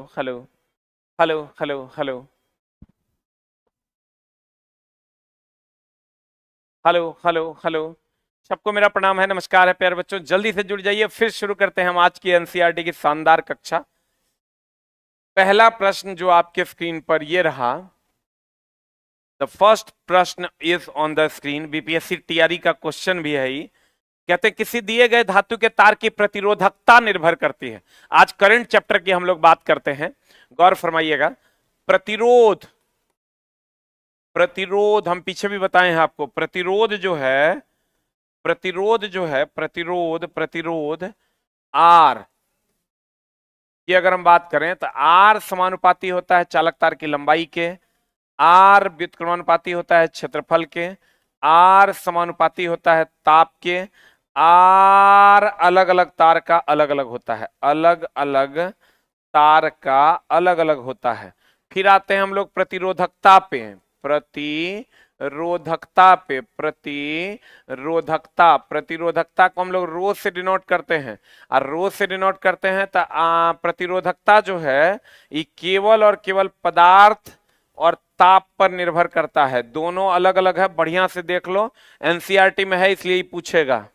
Hello hello hello hello hello hello hello. सबको मेरा प्रणाम है, नमस्कार है प्यारे बच्चों। जल्दी से जुड़ जाइए, फिर शुरू करते हैं हम आज की एनसीईआरटी की शानदार कक्षा। पहला प्रश्न जो आपके स्क्रीन पर ये रहा, द फर्स्ट प्रश्न is on the screen. BPSC TRE का क्वेश्चन भी है ही। कहते हैं किसी दिए गए धातु के तार की प्रतिरोधकता निर्भर करती है। आज करंट चैप्टर की हम लोग बात करते हैं, गौर फरमाइएगा। प्रतिरोध, प्रतिरोध हम पीछे भी बताए हैं आपको। प्रतिरोध जो है, प्रतिरोध जो है, प्रतिरोध प्रतिरोध आर की अगर हम बात करें तो आर समानुपाती होता है चालक तार की लंबाई के, आर व्युत्क्रमानुपाती होता है क्षेत्रफल के, आर समानुपाती होता है ताप के, आर अलग अलग तार का अलग अलग होता है, अलग अलग तार का अलग अलग होता है। फिर आते हैं हम लोग प्रतिरोधकता पे, प्रतिरोधकता पे, प्रतिरोधकता, प्रतिरोधकता को हम लोग रो से डिनोट करते हैं। और रो से डिनोट करते हैं तो प्रतिरोधकता जो है ये केवल और केवल पदार्थ और ताप पर निर्भर करता है। दोनों अलग अलग है, बढ़िया से देख लो, एनसीईआरटी में है इसलिए पूछेगा।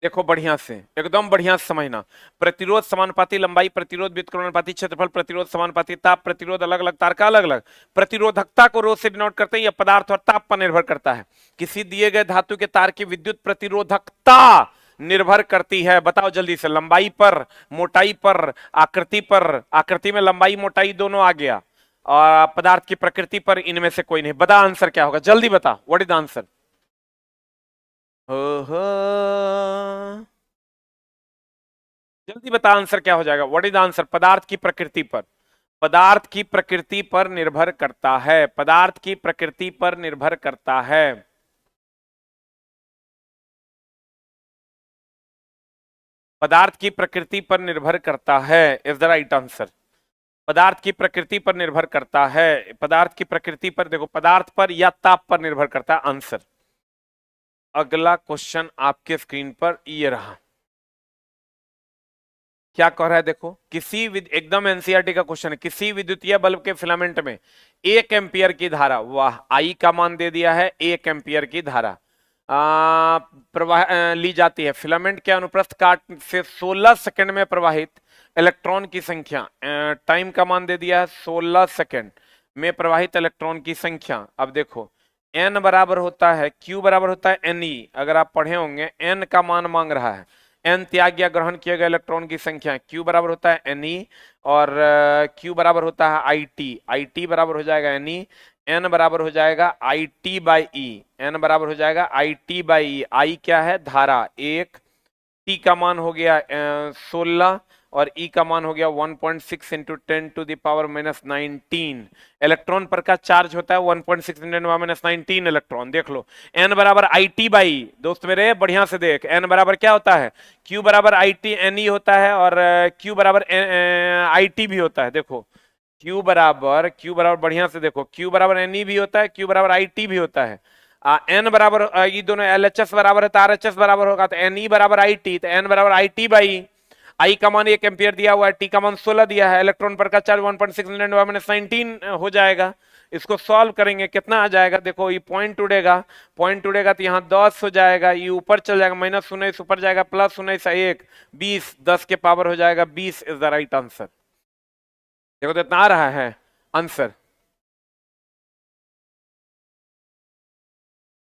देखो बढ़िया से, एकदम बढ़िया से समझना। प्रतिरोध समानुपाती लंबाई, प्रतिरोध व्युत्क्रमानुपाती क्षेत्रफल, प्रतिरोध समानुपाती ताप, प्रतिरोध अलग अलग तार का अलग अलग। प्रतिरोधकता को रो से डिनोट करते हैं, यह पदार्थ और ताप पर निर्भर करता है। किसी दिए गए धातु के तार की विद्युत प्रतिरोधकता निर्भर करती है, बताओ जल्दी से, लंबाई पर, मोटाई पर, आकृति पर। आकृति में लंबाई मोटाई दोनों आ गया, और पदार्थ की प्रकृति पर इनमें से कोई नहीं। बता आंसर क्या होगा, जल्दी बता, व्हाट इज आंसर। हो, जल्दी बता आंसर क्या हो जाएगा, व्हाट इज आंसर। पदार्थ की प्रकृति पर, पदार्थ की प्रकृति पर निर्भर करता है, पदार्थ की प्रकृति पर निर्भर करता है। पदार्थ की प्रकृति पर निर्भर करता है इज द राइट आंसर। पदार्थ की प्रकृति पर निर्भर करता है, पदार्थ की प्रकृति पर, देखो पदार्थ पर या ताप पर निर्भर करता है आंसर। अगला क्वेश्चन आपके स्क्रीन पर ये रहा, क्या कह रहा है देखो। एकदम एनसीईआरटी का क्वेश्चन है। किसी विद्युतीय बल्ब के फिलामेंट में 1 एम्पियर की धारा, वाह, आई का मान दे दिया है, 1 एम्पियर की धारा प्रवाह ली जाती है। फिलामेंट के अनुप्रस्थ काट से 16 सेकंड में प्रवाहित इलेक्ट्रॉन की संख्या, टाइम का मान दे दिया है 16 सेकंड में प्रवाहित इलेक्ट्रॉन की संख्या। अब देखो एन बराबर होता है, क्यू बराबर होता है एन ई। अगर आप पढ़े होंगे, एन का मान मांग रहा है, एन त्याग या ग्रहण किए गए इलेक्ट्रॉन की संख्या, क्यू बराबर होता है एन ई, और क्यू बराबर होता है आई टी। आई टी बराबर हो जाएगा एन ई, एन बराबर हो जाएगा I T by E, N बराबर हो जाएगा आई टी बाई ई। आई क्या है, धारा एक, टी का मान हो गया 16, और ई का मान हो गया 1.6 इंटू 10⁻⁻19। इलेक्ट्रॉन पर का चार्ज होता है 1.6 इंटू 10⁻⁻19 इलेक्ट्रॉन। देख लो एन बराबर आई टी बाई, दोस्त मेरे बढ़िया से देख, एन बराबर क्या होता है, क्यू बराबर आई टी एन ई होता है, और क्यू बराबर आई टी भी होता है। देखो क्यू बराबर बढ़िया से देखो, क्यू बराबर एन ई भी होता है, क्यू बराबर आई टी भी होता है। एन बराबर ये दोनों एल एच एस बराबर है तो आर एच एस बराबर होगा, तो एन ई बराबर आई टी, तो एन बराबर आई टी बाई आई का मान 1 एम्पियर दिया हुआ है, टी का मान 16 दिया है, इलेक्ट्रॉन पर का चार्ज 1.6 19 हो जाएगा। इसको सॉल्व करेंगे कितना आ जाएगा, देखो ये पॉइंट उड़ेगा, पॉइंट उड़ेगा तो यहाँ 10 हो जाएगा, ये ऊपर चल जाएगा, -19 ऊपर जाएगा, +19 1 20, 10 के पावर हो जाएगा 20 इज द राइट आंसर। देखो तो इतना आ रहा है आंसर।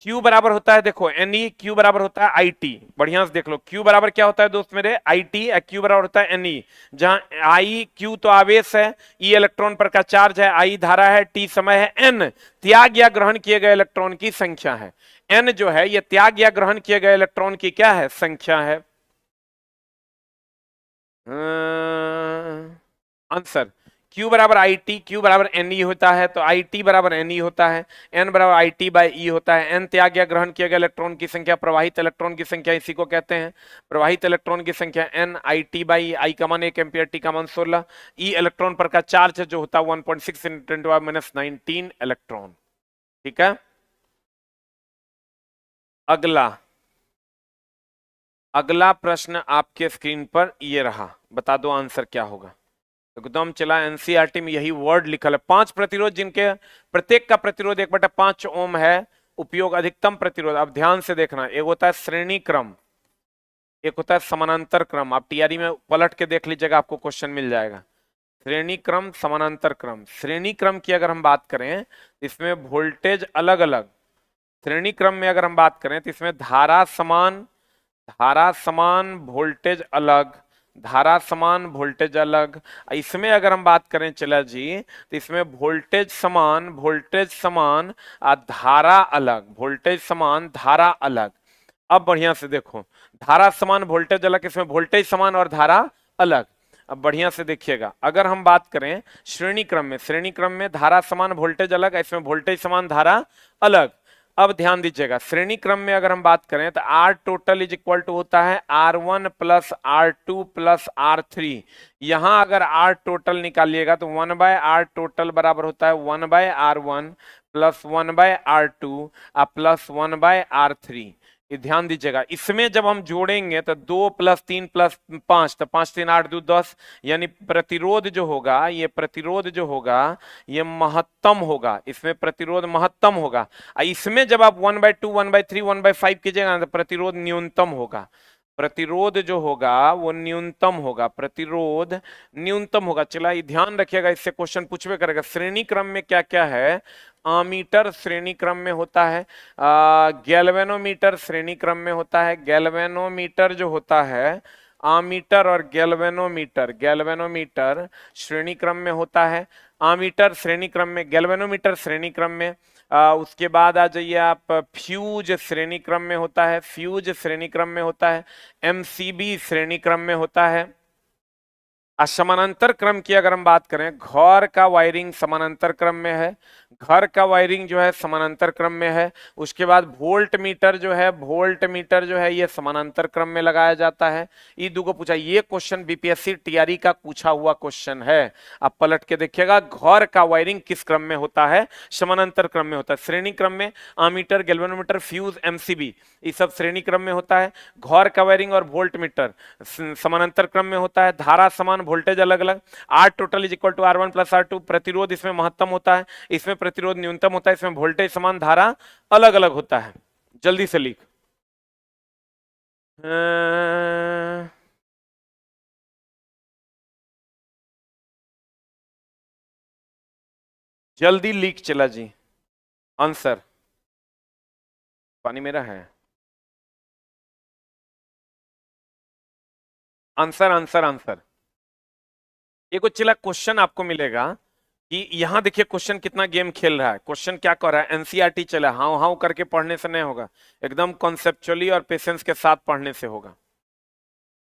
Q बराबर होता है, देखो एन ई, क्यू बराबर होता है आई टी। बढ़िया से देख लो, Q बराबर क्या होता है दोस्त मेरे, आई टी, क्यू बराबर होता है एन ई। जहां आई क्यू तो आवेश है, ई इलेक्ट्रॉन पर का चार्ज है, आई धारा है, टी समय है, एन त्याग या ग्रहण किए गए इलेक्ट्रॉन की संख्या है। एन जो है ये त्याग या ग्रहण किए गए इलेक्ट्रॉन की क्या है, संख्या है। आंसर Q बराबर आई टी, क्यू बराबर एन ई होता है, तो आई टी बराबर एन ई होता है, एन बराबर आई टी बाई ई होता है। एन त्याग या ग्रहण किया गया इलेक्ट्रॉन की संख्या, प्रवाहित इलेक्ट्रॉन की संख्या इसी को कहते हैं, प्रवाहित इलेक्ट्रॉन की संख्या एन आई टी बाई, आई का मान 1 एम्पियर, टी का मान 16, ई इलेक्ट्रॉन पर का चार्ज जो होता है 1.6 × 10⁻⁻19 इलेक्ट्रॉन। ठीक है, अगला अगला प्रश्न आपके स्क्रीन पर ये रहा, बता दो आंसर क्या होगा। एकदम चला, एनसीईआरटी में यही वर्ड लिखल है। 5 प्रतिरोध जिनके प्रत्येक का प्रतिरोध 1/5 ओम है, उपयोग अधिकतम प्रतिरोध। अब ध्यान से देखना, एक होता है श्रेणी क्रम, एक होता है समानांतर क्रम। आप टीआरई में पलट के देख लीजिएगा, आपको क्वेश्चन मिल जाएगा। श्रेणी क्रम, समानांतर क्रम। श्रेणी क्रम की अगर हम बात करें, इसमें वोल्टेज अलग अलग। श्रेणी क्रम में अगर हम बात करें तो इसमें धारा समान वोल्टेज अलग, धारा समान वोल्टेज अलग। इसमें अगर हम बात करें चला जी, तो इसमें वोल्टेज समान और धारा अलग, वोल्टेज समान धारा अलग। अब बढ़िया से देखो, धारा समान वोल्टेज अलग, इसमें वोल्टेज समान और धारा अलग। अब बढ़िया से देखिएगा, अगर हम बात करें श्रेणी क्रम में धारा समान वोल्टेज अलग, इसमें वोल्टेज समान धारा अलग। अब ध्यान दीजिएगा, श्रेणी क्रम में अगर हम बात करें तो R total is equal to होता है R1 plus R2 plus R3। यहां अगर आर टोटल निकालिएगा तो 1/R टोटल बराबर होता है 1/R1 plus 1/R2 plus 1/R3। ये ध्यान दीजिएगा, इसमें जब हम जोड़ेंगे तो 2 प्लस 3 प्लस 5, तो 5 3 8 2 10, यानी प्रतिरोध जो होगा, ये प्रतिरोध जो होगा ये महत्तम होगा, इसमें प्रतिरोध महत्तम होगा। इसमें जब आप 1/2 1/3 1/5 कीजिएगा तो प्रतिरोध न्यूनतम होगा। प्रतिरोध जो होगा वो न्यूनतम होगा, प्रतिरोध न्यूनतम होगा। चला ये ध्यान रखिएगा, इससे क्वेश्चन पूछवे करेगा। श्रेणी क्रम में क्या क्या है? आमीटर श्रेणी क्रम में होता है, गैल्वेनोमीटर श्रेणी क्रम में होता है। गैल्वेनोमीटर जो होता है, आमीटर और गैल्वेनोमीटर श्रेणी क्रम में होता है। आमीटर श्रेणी क्रम में, गैल्वेनोमीटर श्रेणी क्रम में। उसके बाद आ जाइए आप, फ्यूज श्रेणी क्रम में होता है, फ्यूज श्रेणी क्रम में होता है। एमसीबी श्रेणी क्रम में होता है। समानांतर क्रम की अगर हम बात करें, घर का वायरिंग समानांतर क्रम में है, घर का वायरिंग जो है समानांतर क्रम में है। उसके बाद वोल्ट मीटर जो है ये समानांतर क्रम में लगाया जाता है। ये दुगो पूछा, ये क्वेश्चन बीपीएससी टीआरई का पूछा हुआ क्वेश्चन है। आप पलट के देखिएगा, घर का वायरिंग किस क्रम में होता है? समानांतर क्रम में होता है। श्रेणी क्रम में आमीटर, गैल्वेनोमीटर, फ्यूज, एमसीबी, ये सब श्रेणी क्रम में होता है। घर का वायरिंग और वोल्ट मीटर समानांतर क्रम में होता है। धारा समान, वोल्टेज अलग अलग। R total is equal to R1 plus R2। प्रतिरोध इसमें महत्तम होता है, इसमें प्रतिरोध न्यूनतम होता है। इसमें वोल्टेज समान, धारा अलग अलग होता है। जल्दी से लिख, जल्दी लिख चला जी आंसर। पानी मेरा है। Answer answer answer. ये कुछ चला क्वेश्चन आपको मिलेगा कि यहां देखिए क्वेश्चन कितना गेम खेल रहा है। क्वेश्चन क्या कर रहा है? एनसीईआरटी चला, हाउ हाउ करके पढ़ने से नहीं होगा, एकदम कॉन्सेप्चुअली और पेशेंस के साथ पढ़ने से होगा।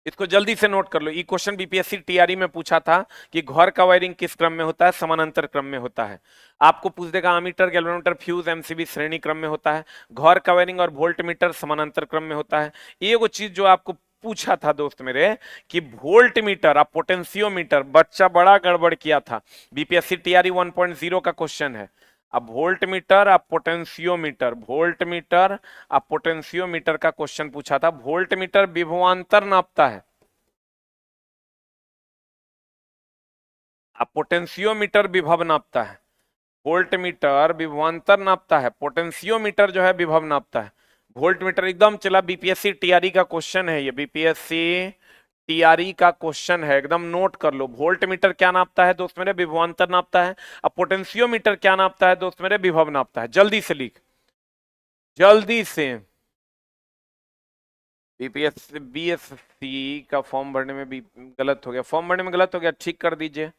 इसको जल्दी से नोट कर लो। ये क्वेश्चन बीपीएससी टीआरई में पूछा था कि घर का वायरिंग किस क्रम में होता है? समानांतर क्रम में होता है। आपको पूछ देगा आमीटर, गैल्वेनोमीटर, फ्यूज, एमसीबी श्रेणी क्रम में होता है। घर का वायरिंग और वोल्ट मीटर समानांतर क्रम में होता है। ये वो चीज जो आपको पूछा था दोस्त मेरे कि वोल्ट मीटर और पोटेंशियोमीटर, बच्चा बड़ा गड़बड़ किया था। बीपीएससी टीआरई 1.0 का क्वेश्चन है। अब वोल्ट मीटर अब पोटेंशियोमीटर, वोल्ट मीटर अब पोटेंशियोमीटर का क्वेश्चन पूछा था। वोल्ट मीटर विभवांतर नापता है, अब पोटेंशियोमीटर विभव नापता है। वोल्ट मीटर विभवांतर नापता है, पोटेंशियोमीटर जो है विभव नापता है। वोल्ट मीटर एकदम चला, बीपीएससी टीआरई का क्वेश्चन है ये, बीपीएससी टीआरई का क्वेश्चन है, एकदम नोट कर लो। वोल्ट मीटर क्या नापता है दोस्त मेरे? विभवांतर नापता है। अब पोटेंशियोमीटर क्या नापता है दोस्त मेरे? विभव नापता है। जल्दी से लिख, जल्दी से। बीएससी का फॉर्म भरने में भी गलत हो गया, फॉर्म भरने में गलत हो गया, ठीक कर दीजिए।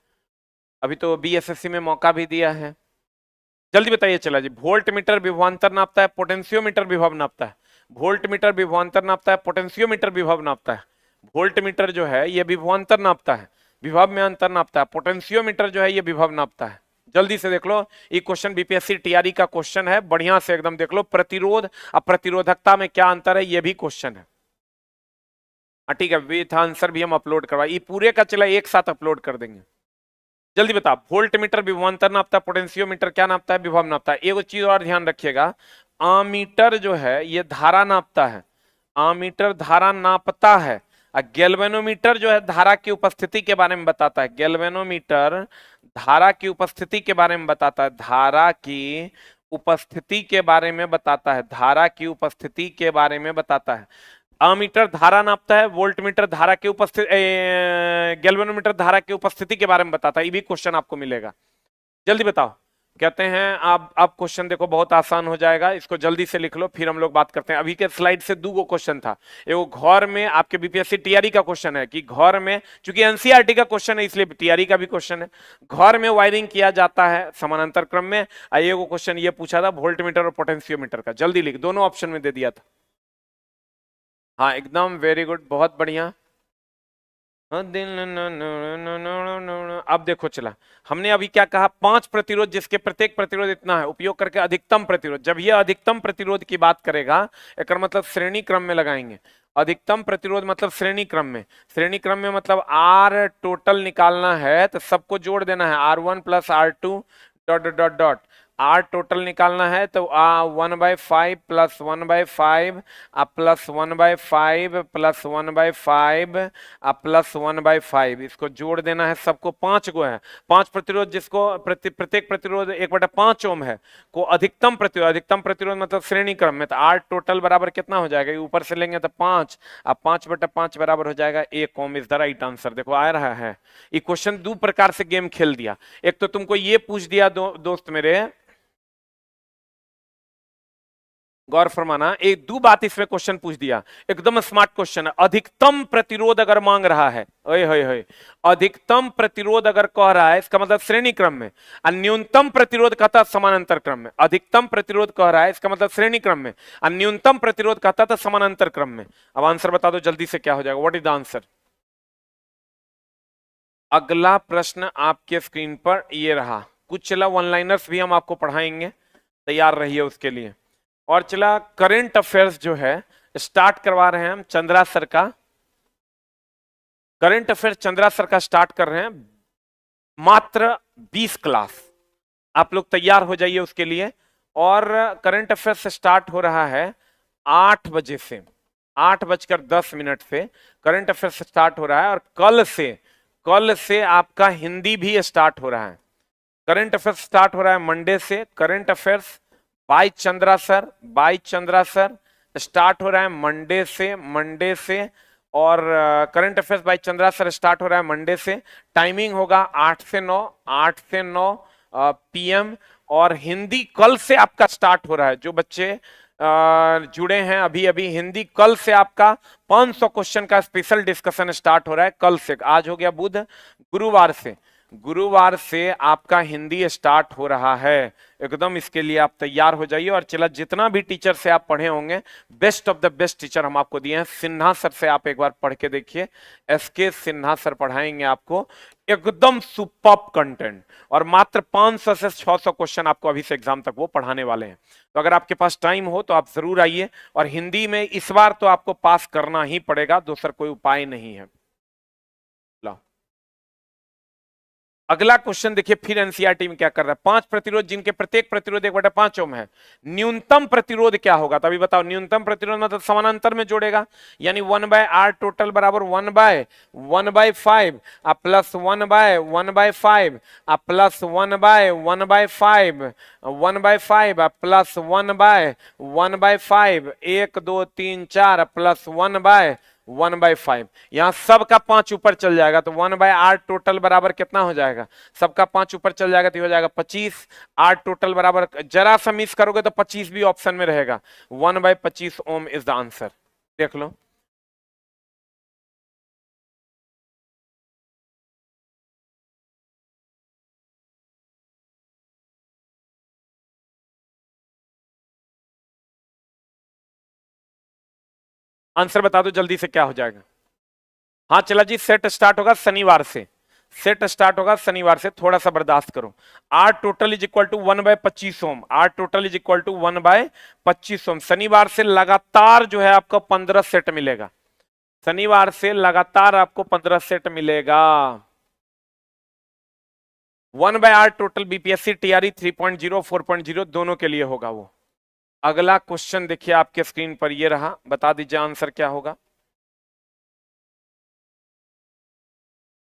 अभी तो बीएसएससी में मौका भी दिया है। जल्दी बताइए चला जी। वोल्ट मीटर विभवांतर नापता है, पोटेंशियोमीटर विभव नापता है। वोल्ट मीटर विभवांतर नापता है, पोटेंशियोमीटर विभव नापता है। वोल्ट मीटर जो है ये विभवांतर नापता है, विभव में अंतर नापता है। पोटेंशियोमीटर जो है ये विभव नापता है। जल्दी से देख लो, ये क्वेश्चन बीपीएससी टीआरई का क्वेश्चन है, बढ़िया से एकदम देख लो। प्रतिरोध और प्रतिरोधकता में क्या अंतर है, ये भी क्वेश्चन है। ठीक है, विथ आंसर भी हम अपलोड करवा, ये पूरे का चला एक साथ अपलोड कर देंगे। जल्दी बता, वोल्ट मीटर विभवांतर नापता है, पोटेंशियोमीटर क्या नापता है? विभव नापता है। एक चीज और ध्यान रखिएगा, आमीटर जो है ये धारा नापता है, आमीटर धारा नापता है। गैल्वेनोमीटर जो है धारा की उपस्थिति के बारे में बताता है, गैल्वेनोमीटर धारा की उपस्थिति के बारे में बताता है, धारा की उपस्थिति के बारे में बताता है, धारा की उपस्थिति के बारे में बताता है। अमीटर धारा नापता है, वोल्टमीटर धारा की उपस्थिति, गैल्वेनोमीटर धारा की उपस्थिति के बारे में बताता है। ये भी क्वेश्चन आपको मिलेगा, जल्दी बताओ। कहते हैं अब क्वेश्चन देखो बहुत आसान हो जाएगा, इसको जल्दी से लिख लो फिर हम लोग बात करते हैं। अभी के स्लाइड से दो क्वेश्चन था, एगो घर में आपके बीपीएससी टीआरई का क्वेश्चन है कि घर में, चूंकि एनसीईआरटी का क्वेश्चन है इसलिए टीआरई का भी क्वेश्चन है, घर में वायरिंग किया जाता है समानांतर क्रम में। एगो क्वेश्चन ये पूछा था वोल्टमीटर और पोटेंशियोमीटर का, जल्दी लिख, दोनों ऑप्शन में दे दिया था। हाँ एकदम वेरी गुड, बहुत बढ़िया। अब देखो चला, हमने अभी क्या कहा, 5 प्रतिरोध जिसके प्रत्येक प्रतिरोध इतना है, उपयोग करके अधिकतम प्रतिरोध। जब ये अधिकतम प्रतिरोध की बात करेगा, एक मतलब श्रेणी क्रम में लगाएंगे। अधिकतम प्रतिरोध मतलब श्रेणी क्रम में, श्रेणी क्रम में मतलब आर टोटल निकालना है तो सबको जोड़ देना है, R1 plus R2 dot dot dot dot. R total निकालना है तो 1/5 प्लस 1/5 प्लस 1/5 प्लस 1/5 प्लस 1/5, इसको जोड़ देना है सबको, 5 गो है। 5 प्रतिरोध जिसको प्रत्येक प्रतिरोध 1/5 ओम है को अधिकतम प्रतिरोध, अधिकतम प्रतिरोध मतलब श्रेणी क्रम में, तो आर टोटल बराबर कितना हो जाएगा, ऊपर से लेंगे तो 5, अब 5/5 बराबर हो जाएगा 1 ohm. Is the right answer. देखो आ रहा है ये क्वेश्चन, दो प्रकार से गेम खेल दिया। एक तो तुमको ये पूछ दिया दोस्त मेरे, गौर फरमाना, एक दो बात इसमें क्वेश्चन पूछ दिया, एकदम स्मार्ट क्वेश्चन है। अधिकतम प्रतिरोध अगर मांग रहा है, ओए होए होए, अधिकतम प्रतिरोध अगर कह रहा है इसका मतलब श्रेणी क्रम में, और न्यूनतम प्रतिरोध कहता है समानांतर क्रम में। अधिकतम प्रतिरोध कह रहा है इसका मतलब श्रेणी क्रम में, और न्यूनतम प्रतिरोध कहता था समानांतर क्रम में। अब आंसर बता दो जल्दी से, क्या हो जाएगा, व्हाट इज द आंसर। अगला प्रश्न आपके स्क्रीन पर ये रहा, कुछ चला वन लाइनर्स भी हम आपको पढ़ाएंगे, तैयार रहिए उसके लिए। और चला करंट अफेयर्स जो है स्टार्ट करवा रहे हैं हम, चंद्रा सर का करंट अफेयर्स, चंद्रा सर का स्टार्ट कर रहे हैं, मात्र 20 क्लास। आप लोग तैयार हो जाइए उसके लिए। और करंट अफेयर्स स्टार्ट हो रहा है 8 बजे से, 8:10 से करंट अफेयर्स स्टार्ट हो रहा है। और कल से आपका हिंदी भी स्टार्ट हो रहा है। करंट अफेयर्स स्टार्ट हो रहा है मंडे से, current affairs by Chandra sir start हो रहा है मंडे से। और current affairs by Chandra sir start हो रहा है मंडे से। टाइमिंग होगा 8 से 9 PM। और हिंदी कल से आपका स्टार्ट हो रहा है, जो बच्चे जुड़े हैं अभी अभी, हिंदी कल से आपका 500 क्वेश्चन का स्पेशल डिस्कशन स्टार्ट हो रहा है कल से। आज हो गया बुध, गुरुवार से आपका हिंदी स्टार्ट हो रहा है एकदम। इसके लिए आप तैयार हो जाइए। और चला, जितना भी टीचर से आप पढ़े होंगे, best of the best teacher हम आपको दिए हैं। सिन्हा सर से आप एक बार पढ़ के देखिए, SK सिन्हा सर पढ़ाएंगे आपको एकदम सुपर्ब कंटेंट। और मात्र 500 से 600 क्वेश्चन आपको अभी से एग्जाम तक वो पढ़ाने वाले हैं। तो अगर आपके पास टाइम हो तो आप जरूर आइए। और हिंदी में इस बार तो आपको पास करना ही पड़ेगा, दूसरा कोई उपाय नहीं है। अगला क्वेश्चन देखिए, फिर एनसीईआरटी में क्या कर रहा है, 5 प्रतिरोध जिनके प्रत्येक प्रतिरोध 1/5 ओम है, न्यूनतम प्रतिरोध क्या होगा। तो अभी बताओ, न्यूनतम प्रतिरोध मतलब समानांतर में जोड़ेगा, यानी 1/R टोटल बराबर 1/1/5 प्लस 1/1/5 प्लस 1/1/5 प्लस 1/1/5 1 2 3 4 प्लस 1/1/5। यहां सबका 5 ऊपर चल जाएगा तो 1/R टोटल बराबर कितना हो जाएगा, सबका 5 ऊपर चल जाएगा तो हो जाएगा 25। R टोटल बराबर, जरा सा मिस करोगे तो 25 भी ऑप्शन में रहेगा, 1/25 ओम इज द आंसर। देख लो, आंसर बता दो जल्दी से, क्या हो जाएगा। हाँ चला जी, सेट स्टार्ट होगा शनिवार से, थोड़ा सा बर्दाश्त करो। R total is equal to 1/25 ohm, R total is equal to 1/25 ohm. शनिवार से लगातार जो है आपको 15 सेट मिलेगा, शनिवार से लगातार आपको 15 सेट मिलेगा। 1/R टोटल बीपीएससी टीआरई 3.0 4.0 दोनों के लिए होगा वो। अगला क्वेश्चन देखिए आपके स्क्रीन पर ये रहा, बता दीजिए आंसर क्या होगा,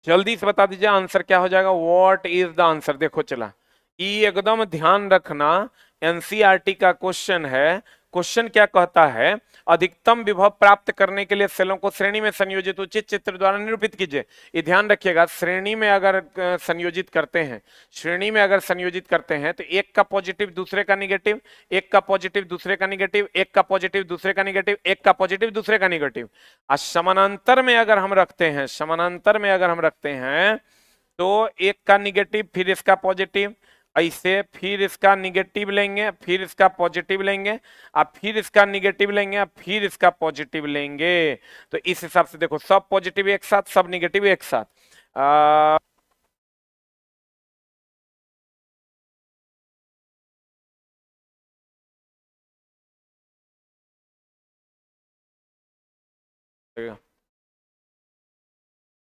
जल्दी से बता दीजिए आंसर क्या हो जाएगा। व्हाट इज द आंसर, देखो चला, ये एकदम ध्यान रखना, एनसीईआरटी का क्वेश्चन है। क्वेश्चन क्या कहता है, अधिकतम विभव प्राप्त करने के लिए सेलों को श्रेणी में संयोजित उचित चित्र द्वारा निरूपित कीजिए। ये ध्यान रखिएगा, श्रेणी में अगर संयोजित करते हैं, श्रेणी में अगर संयोजित करते हैं तो एक का पॉजिटिव दूसरे का निगेटिव, एक का पॉजिटिव दूसरे का निगेटिव, एक का पॉजिटिव दूसरे का निगेटिव, एक का पॉजिटिव दूसरे का निगेटिव। और समानांतर में अगर हम रखते हैं, समानांतर में अगर हम रखते हैं तो एक का निगेटिव फिर इसका पॉजिटिव, ऐसे फिर इसका निगेटिव लेंगे, फिर इसका पॉजिटिव लेंगे, अब फिर इसका निगेटिव लेंगे, अब फिर इसका पॉजिटिव लेंगे। तो इस हिसाब से देखो, सब पॉजिटिव एक साथ, सब निगेटिव एक साथ।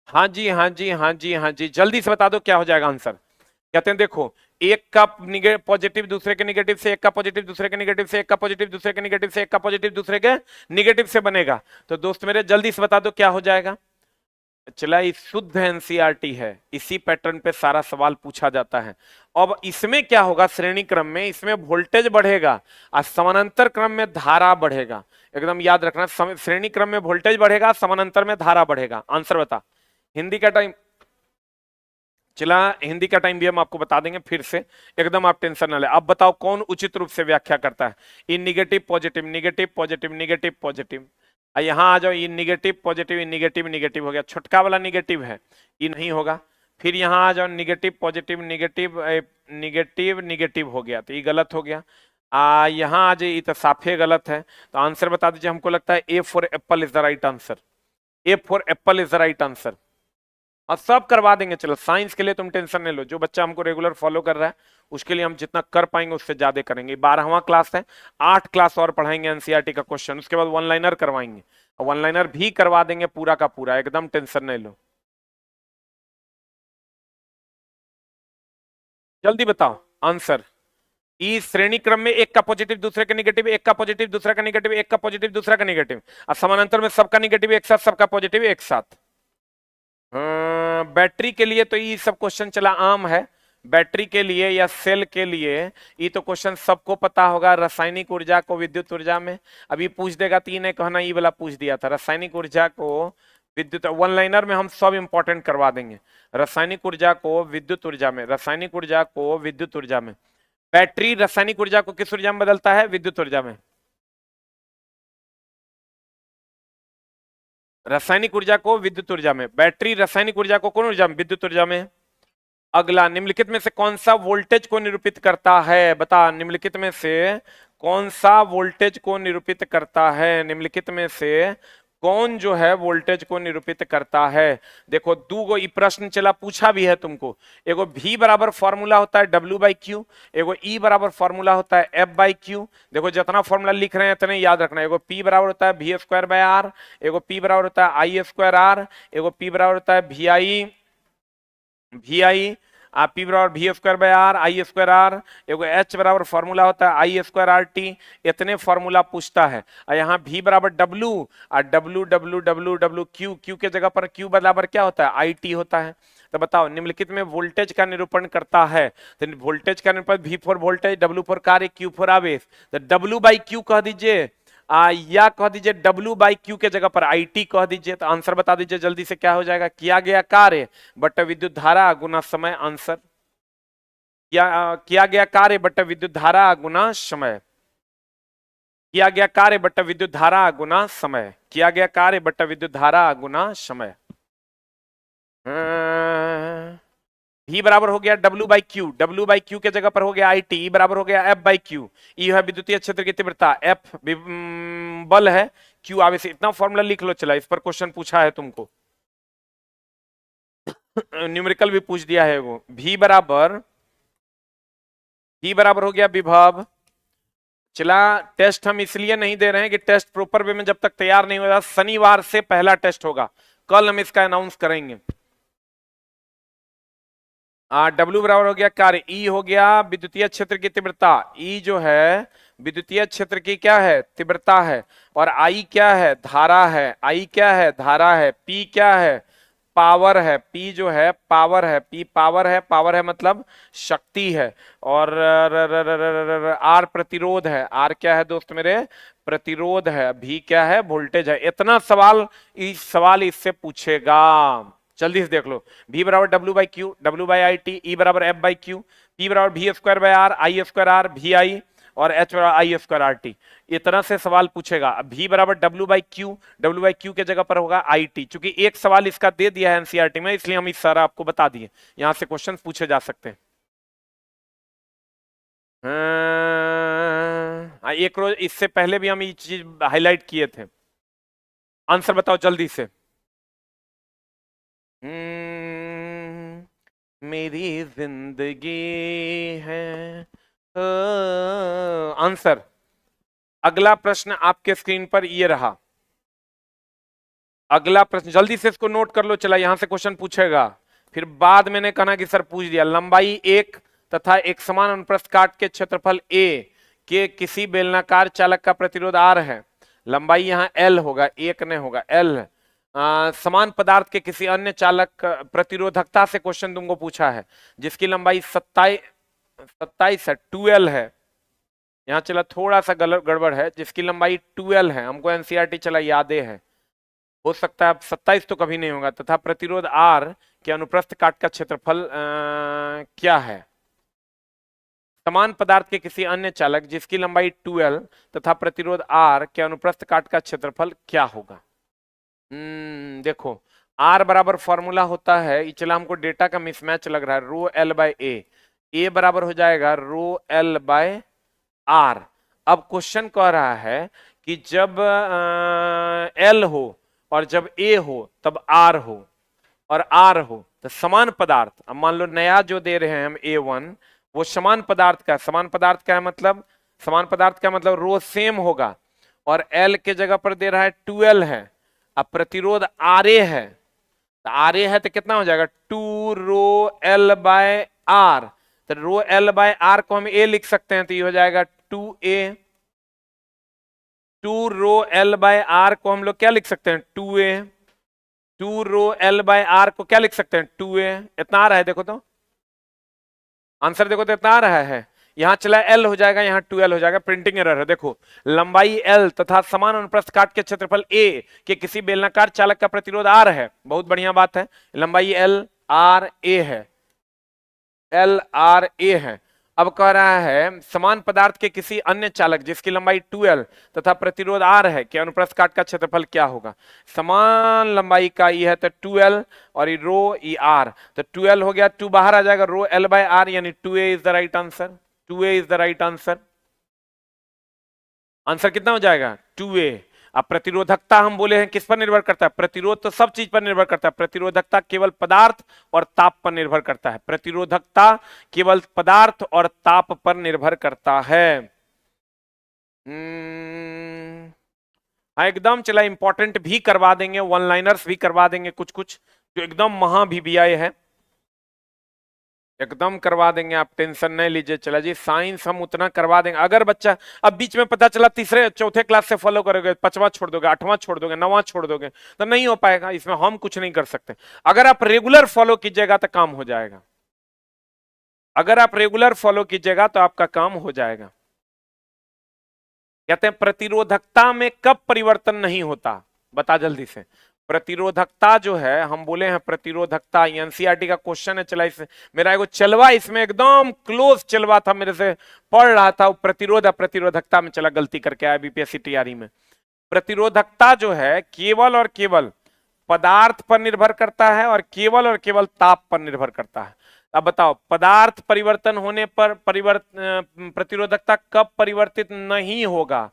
हाँ जी, हाँ जी, हाँ जी, हाँ जी, जल्दी से बता दो क्या हो जाएगा आंसर। कहते हैं देखो, एक का पॉजिटिव दूसरे के निगेटिव से, एक का पॉजिटिव दूसरे के निगेटिव से, एक का पॉजिटिव दूसरे के निगेटिव से, एक का पॉजिटिव दूसरे के निगेटिव से बनेगा। तो दोस्त मेरे जल्दी से बता दो क्या हो जाएगा। चला, ये शुद्ध एनसीईआरटी है, इसी पैटर्न पे सारा सवाल पूछा जाता है। अब इसमें क्या होगा, श्रेणी क्रम में इसमें वोल्टेज बढ़ेगा और समानांतर क्रम में धारा बढ़ेगा। एकदम याद रखना, श्रेणी क्रम में वोल्टेज बढ़ेगा, समानांतर में धारा बढ़ेगा। आंसर बता। हिंदी का टाइम चला, हिंदी का टाइम भी हम आपको बता देंगे फिर से, एकदम आप टेंशन ना ले। अब बताओ कौन उचित रूप से व्याख्या करता है। ये negative positive, negative positive, negative positive. यहां आ जाओ, ये निगेटिव पॉजिटिव, निगेटिव निगेटिव हो गया, छोटका वाला निगेटिव है, ये नहीं होगा। फिर यहां आ जाओ, negative positive, negative negative negative हो गया, तो ये गलत हो गया। यहां आ जाइए, तो साफे गलत है। तो आंसर बता दीजिए, हमको लगता है A for Apple is the right answer. A for Apple is the right answer. और सब करवा देंगे, चलो साइंस के लिए तुम टेंशन नहीं लो, जो बच्चा हमको रेगुलर फॉलो कर रहा है उसके लिए हम जितना कर पाएंगे उससे ज्यादा करेंगे। 12वां क्लास है, 8 क्लास और पढ़ाएंगे एनसीईआरटी का क्वेश्चन, उसके बाद वन लाइनर करवाएंगे, और वन लाइनर भी करवा देंगे पूरा का पूरा, एकदम टेंशन नहीं लो। जल्दी बताओ आंसर। इस श्रेणी क्रम में एक का पॉजिटिव दूसरे का निगेटिव, एक का पॉजिटिव दूसरा का निगेटिव, एक का पॉजिटिव दूसरा का निगेटिव, और समानांतर में सबका निगेटिव एक साथ, सबका पॉजिटिव एक साथ। बैटरी के लिए तो ये सब क्वेश्चन चला आम है, बैटरी के लिए या सेल के लिए ये तो क्वेश्चन सबको पता होगा। रासायनिक ऊर्जा को विद्युत ऊर्जा में, अभी पूछ देगा, तीन है कहना, ये वाला पूछ दिया था, रासायनिक ऊर्जा को विद्युत, वन लाइनर में हम सब इंपॉर्टेंट करवा देंगे। रासायनिक ऊर्जा को विद्युत ऊर्जा में, रासायनिक ऊर्जा को विद्युत ऊर्जा में। बैटरी रासायनिक ऊर्जा को किस ऊर्जा में बदलता है, विद्युत ऊर्जा में। रासायनिक ऊर्जा को विद्युत ऊर्जा में, बैटरी रासायनिक ऊर्जा को कौन ऊर्जा में, विद्युत ऊर्जा में। अगला, निम्नलिखित में से कौन सा वोल्टेज को निरूपित करता है, बता, निम्नलिखित में से कौन सा वोल्टेज को निरूपित करता है, निम्नलिखित में से कौन जो है वोल्टेज को निरूपित करता है। देखो, दो गो प्रश्न चला, पूछा भी है तुमको। एगो V बराबर फॉर्मूला होता है W/Q, एगो E बराबर फॉर्मूला होता है F/Q। देखो, जितना फॉर्मूला लिख रहे हैं इतने याद रखना। एगो P बराबर होता है V² R, एगो P बराबर होता है I²R, एगो P बराबर होता है VI P बराबर V²R I²R, एगो H बराबर फॉर्मूला होता है I²RT। इतने फॉर्मूला पूछता है। और यहाँ V बराबर W और W Q के जगह पर Q बराबर क्या होता है, IT होता है। तो बताओ, निम्नलिखित में वोल्टेज का निरूपण करता है, तो वोल्टेज का निरूपण V for voltage, W for कार्य, Q फॉर आवेश, तो W/Q कह दीजिए, या कह दीजिए W/Q के जगह पर IT कह दीजिए। तो आंसर बता दीजिए जल्दी से क्या हो जाएगा। किया गया कार्य बटा विद्युत धारा गुना समय। आंसर किया गया कार्य बटा विद्युत धारा गुना समय, किया गया कार्य बटा विद्युत धारा गुना समय, किया गया कार्य बटा विद्युत धारा गुना समय। V बराबर हो गया W/Q के जगह पर हो गया IT, E बराबर हो गया F/Q। E है विद्युतीय क्षेत्र की तीव्रता, F बल है, Q आवेश। इतना फॉर्मूला लिख लो, चला, इस पर क्वेश्चन पूछा है तुमको, न्यूमेरिकल भी पूछ दिया है वो। V बराबर हो गया विभव। चला, टेस्ट हम इसलिए नहीं दे रहे हैं कि टेस्ट प्रॉपर वे में जब तक तैयार नहीं होगा, शनिवार से पहला टेस्ट होगा, कल हम इसका अनाउंस करेंगे। W बराबर हो गया कार्य, E हो गया विद्युतीय क्षेत्र की तीव्रता, E जो है विद्युतीय क्षेत्र की क्या है, तीव्रता है, और I क्या है, धारा है, I क्या है, धारा है, P क्या है, पावर है, P जो है पावर है, P पावर है, पावर है मतलब शक्ति है, और R प्रतिरोध है, R क्या है दोस्त मेरे, प्रतिरोध है, V क्या है, वोल्टेज है। इतना सवाल इस सवाल इससे पूछेगा, जल्दी से देख लो। V बराबर W by Q, W by I T, E बराबर एफ बाई क्यू, P बराबर V square by R, I square R, V I, और H बराबर आई स्क्वायर आर टी। इतना से सवाल पूछेगा। V बराबर W by Q, W by Q के जगह पर होगा आई टी, चूंकि एक सवाल इसका दे दिया है एनसीईआरटी में, इसलिए हम इस सारा आपको बता दिए, यहां से क्वेश्चन पूछे जा सकते हैं। एक रोज इससे पहले भी हम ये चीज हाईलाइट किए थे। आंसर बताओ जल्दी से। मेरी जिंदगी है आंसर। अगला प्रश्न आपके स्क्रीन पर ये रहा। अगला प्रश्न जल्दी से इसको नोट कर लो, चला यहां से क्वेश्चन पूछेगा, फिर बाद मैंने कहा कि सर पूछ दिया। लंबाई एक तथा एक समान अनुप्रस्थ काट के क्षेत्रफल ए के किसी बेलनाकार चालक का प्रतिरोध आर है। लंबाई यहाँ एल होगा, एक नहीं होगा, एल। समान पदार्थ के किसी अन्य चालक प्रतिरोधकता से क्वेश्चन तुमको पूछा है, जिसकी लंबाई 27 है, 12 है। यहाँ चला थोड़ा सा गलत गड़बड़ है, जिसकी लंबाई 12 है, हमको एनसीईआरटी चला यादें है, हो सकता है अब 27 तो कभी नहीं होगा। तथा प्रतिरोध आर के अनुप्रस्थ काट का क्षेत्रफल क्या है। समान पदार्थ के किसी अन्य चालक जिसकी लंबाई 12 तथा प्रतिरोध आर के अनुप्रस्थ काट का क्षेत्रफल क्या होगा। देखो आर बराबर फॉर्मूला होता है, चला हमको डेटा का मिसमैच लग रहा है, रो एल बाय ए बराबर हो जाएगा रो एल बाय आर। अब क्वेश्चन कह रहा है कि जब एल हो और जब ए हो तब आर हो, और आर हो तो समान पदार्थ। अब मान लो नया जो दे रहे हैं हम A1 वो समान पदार्थ का, समान पदार्थ का है मतलब, समान पदार्थ का मतलब रो सेम होगा, और एल के जगह पर दे रहा है 12 है। अब प्रतिरोध आर ए है, तो आर ए है तो कितना हो जाएगा 2 रो एल बाय आर। तो रो एल बाय आर को हम ए लिख सकते हैं, तो ये हो जाएगा 2a। 2 rho L by are को हम लोग क्या लिख सकते हैं 2a। 2 rho L by are को क्या लिख सकते हैं 2a। इतना आ रहा है, देखो तो आंसर देखो तो इतना आ रहा है। यहां चला एल हो जाएगा, यहां 2l हो जाएगा, प्रिंटिंग एरर है। देखो लंबाई एल तथा समान अनुप्रस्थ काट के क्षेत्रफल ए के किसी बेलनाकार चालक का प्रतिरोध आर है, बहुत बढ़िया बात है। लंबाई एल आर ए है, एल आर ए है। अब कह रहा है समान पदार्थ के किसी अन्य चालक जिसकी लंबाई 12 तथा प्रतिरोध आर है कि अनुप्रस्थ काट का क्षेत्रफल क्या होगा। समान लंबाई का ई है तो 12 और ये रो ई आर, तो 12 हो गया, 2 बाहर आ जाएगा, रो एल बाय आर, यानी 2a is the right answer. 2a is the right answer. Answer कितना हो जाएगा 2a। अब प्रतिरोधकता हम बोले हैं किस पर निर्भर करता है, प्रतिरोध तो सब चीज पर निर्भर करता है, प्रतिरोधकता केवल पदार्थ और ताप पर निर्भर करता है। प्रतिरोधकता केवल पदार्थ और ताप पर निर्भर करता है। हाँ एकदम चला, इंपॉर्टेंट भी करवा देंगे, वन लाइनर्स भी करवा देंगे, कुछ कुछ जो एकदम महा भी आए हैं एकदम करवा देंगे, आप टेंशन नहीं लीजिए। चला जी साइंस हम उतना करवा देंगे। अगर बच्चा अब बीच में पता चला तीसरे चौथे क्लास से फॉलो करोगे, 5वां छोड़ दोगे, 8वां छोड़ दोगे, 9वां छोड़ दोगे, तो नहीं हो पाएगा, इसमें हम कुछ नहीं कर सकते। अगर आप रेगुलर फॉलो कीजिएगा तो काम हो जाएगा, अगर आप रेगुलर फॉलो कीजिएगा तो आपका काम हो जाएगा। कहते हैं प्रतिरोधकता में कब परिवर्तन नहीं होता, बता जल्दी से। प्रतिरोधकता जो है हम बोले हैं, प्रतिरोधकता एनसीईआरटी का क्वेश्चन है, चला इस मेरा एगो चलवा इसमें एकदम क्लोज चलवा था, मेरे से पढ़ रहा था, प्रतिरोध प्रतिरोधकता में चला गलती करके आया बीपीएससी तैयारी में। प्रतिरोधकता जो है केवल और केवल पदार्थ पर निर्भर करता है और केवल ताप पर निर्भर करता है। अब बताओ पदार्थ परिवर्तन होने पर प्रतिरोधकता कब परिवर्तित नहीं होगा।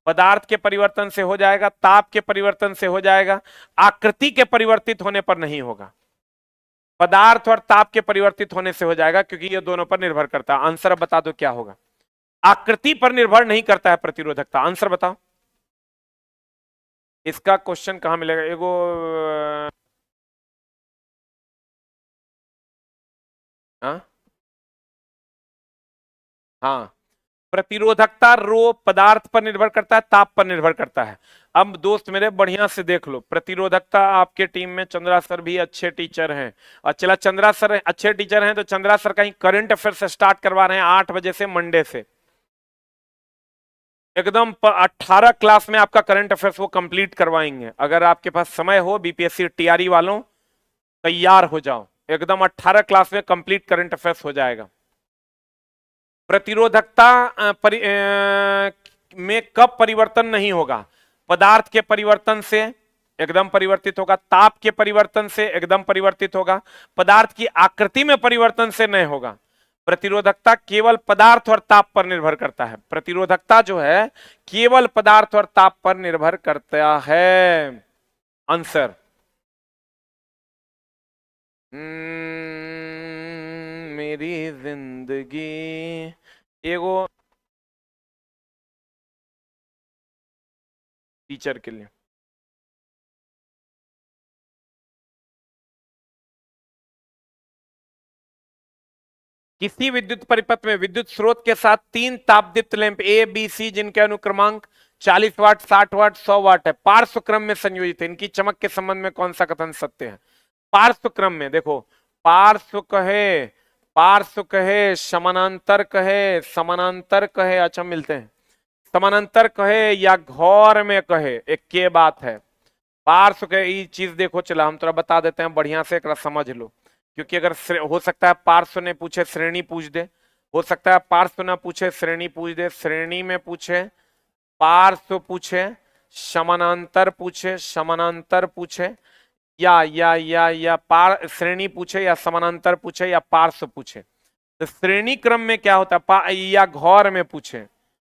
पदार्थ के परिवर्तन से हो जाएगा, ताप के परिवर्तन से हो जाएगा, आकृति के परिवर्तित होने पर नहीं होगा। पदार्थ और ताप के परिवर्तित होने से हो जाएगा, क्योंकि ये दोनों पर निर्भर करता है। आंसर अब बता दो क्या होगा। आकृति पर निर्भर नहीं करता है प्रतिरोधकता, आंसर बताओ। इसका क्वेश्चन कहां मिलेगा एगो हाँ हाँ, प्रतिरोधकता रो पदार्थ पर निर्भर करता है, ताप पर निर्भर करता है। अब दोस्त मेरे बढ़िया से देख लो, प्रतिरोधकता आपके टीम में चंद्रा सर भी अच्छे टीचर हैं, और चला चंद्रा सर अच्छे टीचर हैं तो चंद्रा सर कहीं करंट अफेयर से स्टार्ट करवा रहे हैं 8 बजे से, मंडे से एकदम 18 क्लास में आपका करंट अफेयर्स वो कंप्लीट करवाएंगे। अगर आपके पास समय हो, बीपीएससी टीआरई वालों तैयार हो जाओ, एकदम 18 क्लास में कंप्लीट करंट अफेयर्स हो जाएगा। प्रतिरोधकता में कब परिवर्तन नहीं होगा? पदार्थ के परिवर्तन से एकदम परिवर्तित होगा, ताप के परिवर्तन से एकदम परिवर्तित होगा, पदार्थ की आकृति में परिवर्तन से नहीं होगा। प्रतिरोधकता केवल पदार्थ और ताप पर निर्भर करता है। प्रतिरोधकता जो है केवल पदार्थ और ताप पर निर्भर करता है। आंसर मेरी जिंदगी एगो टीचर के लिए। किसी विद्युत परिपथ में विद्युत स्रोत के साथ 3 तापदीप्त लैंप ए बी सी जिनके अनुक्रमांक 40 वाट 60 वाट 100 वाट है, पार्श्व क्रम में संयोजित है, इनकी चमक के संबंध में कौन सा कथन सत्य है? पार्श्व क्रम में देखो, पार्श्व कहे समानांतर कहे, समानांतर कहे, अच्छा मिलते हैं, समानांतर कहे या घौर में कहे, एक के बात है। पार्श्व कहे ये चीज देखो, चला हम थोड़ा बता देते हैं बढ़िया से, एक समझ लो, क्योंकि अगर हो सकता है पार्श्व ने पूछे श्रेणी पूछ दे, हो सकता है पार्श्व ना पूछे श्रेणी पूछ दे, श्रेणी में पूछे, पार्श्व पूछे, समानांतर पूछे, समानांतर पूछे, या श्रेणी पूछे या समानांतर पूछे या पार्श्व पूछे। तो श्रेणी क्रम में क्या होता है, या घौर में पूछे,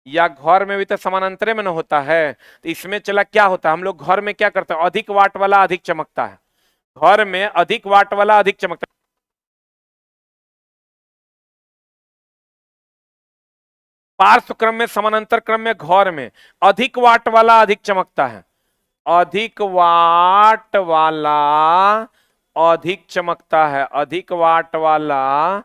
या घौर में भी तो समानांतर में न होता है। तो इसमें चला क्या होता है, हम लोग घौर में क्या करते हैं, अधिक वाट वाला अधिक चमकता है, घौर में अधिक वाट वाला अधिक चमकता है। पार्श्व क्रम में, समानांतर क्रम में, घौर में अधिक वाट वाला अधिक चमकता है, अधिक वाट वाला अधिक चमकता है, अधिक वाट वाला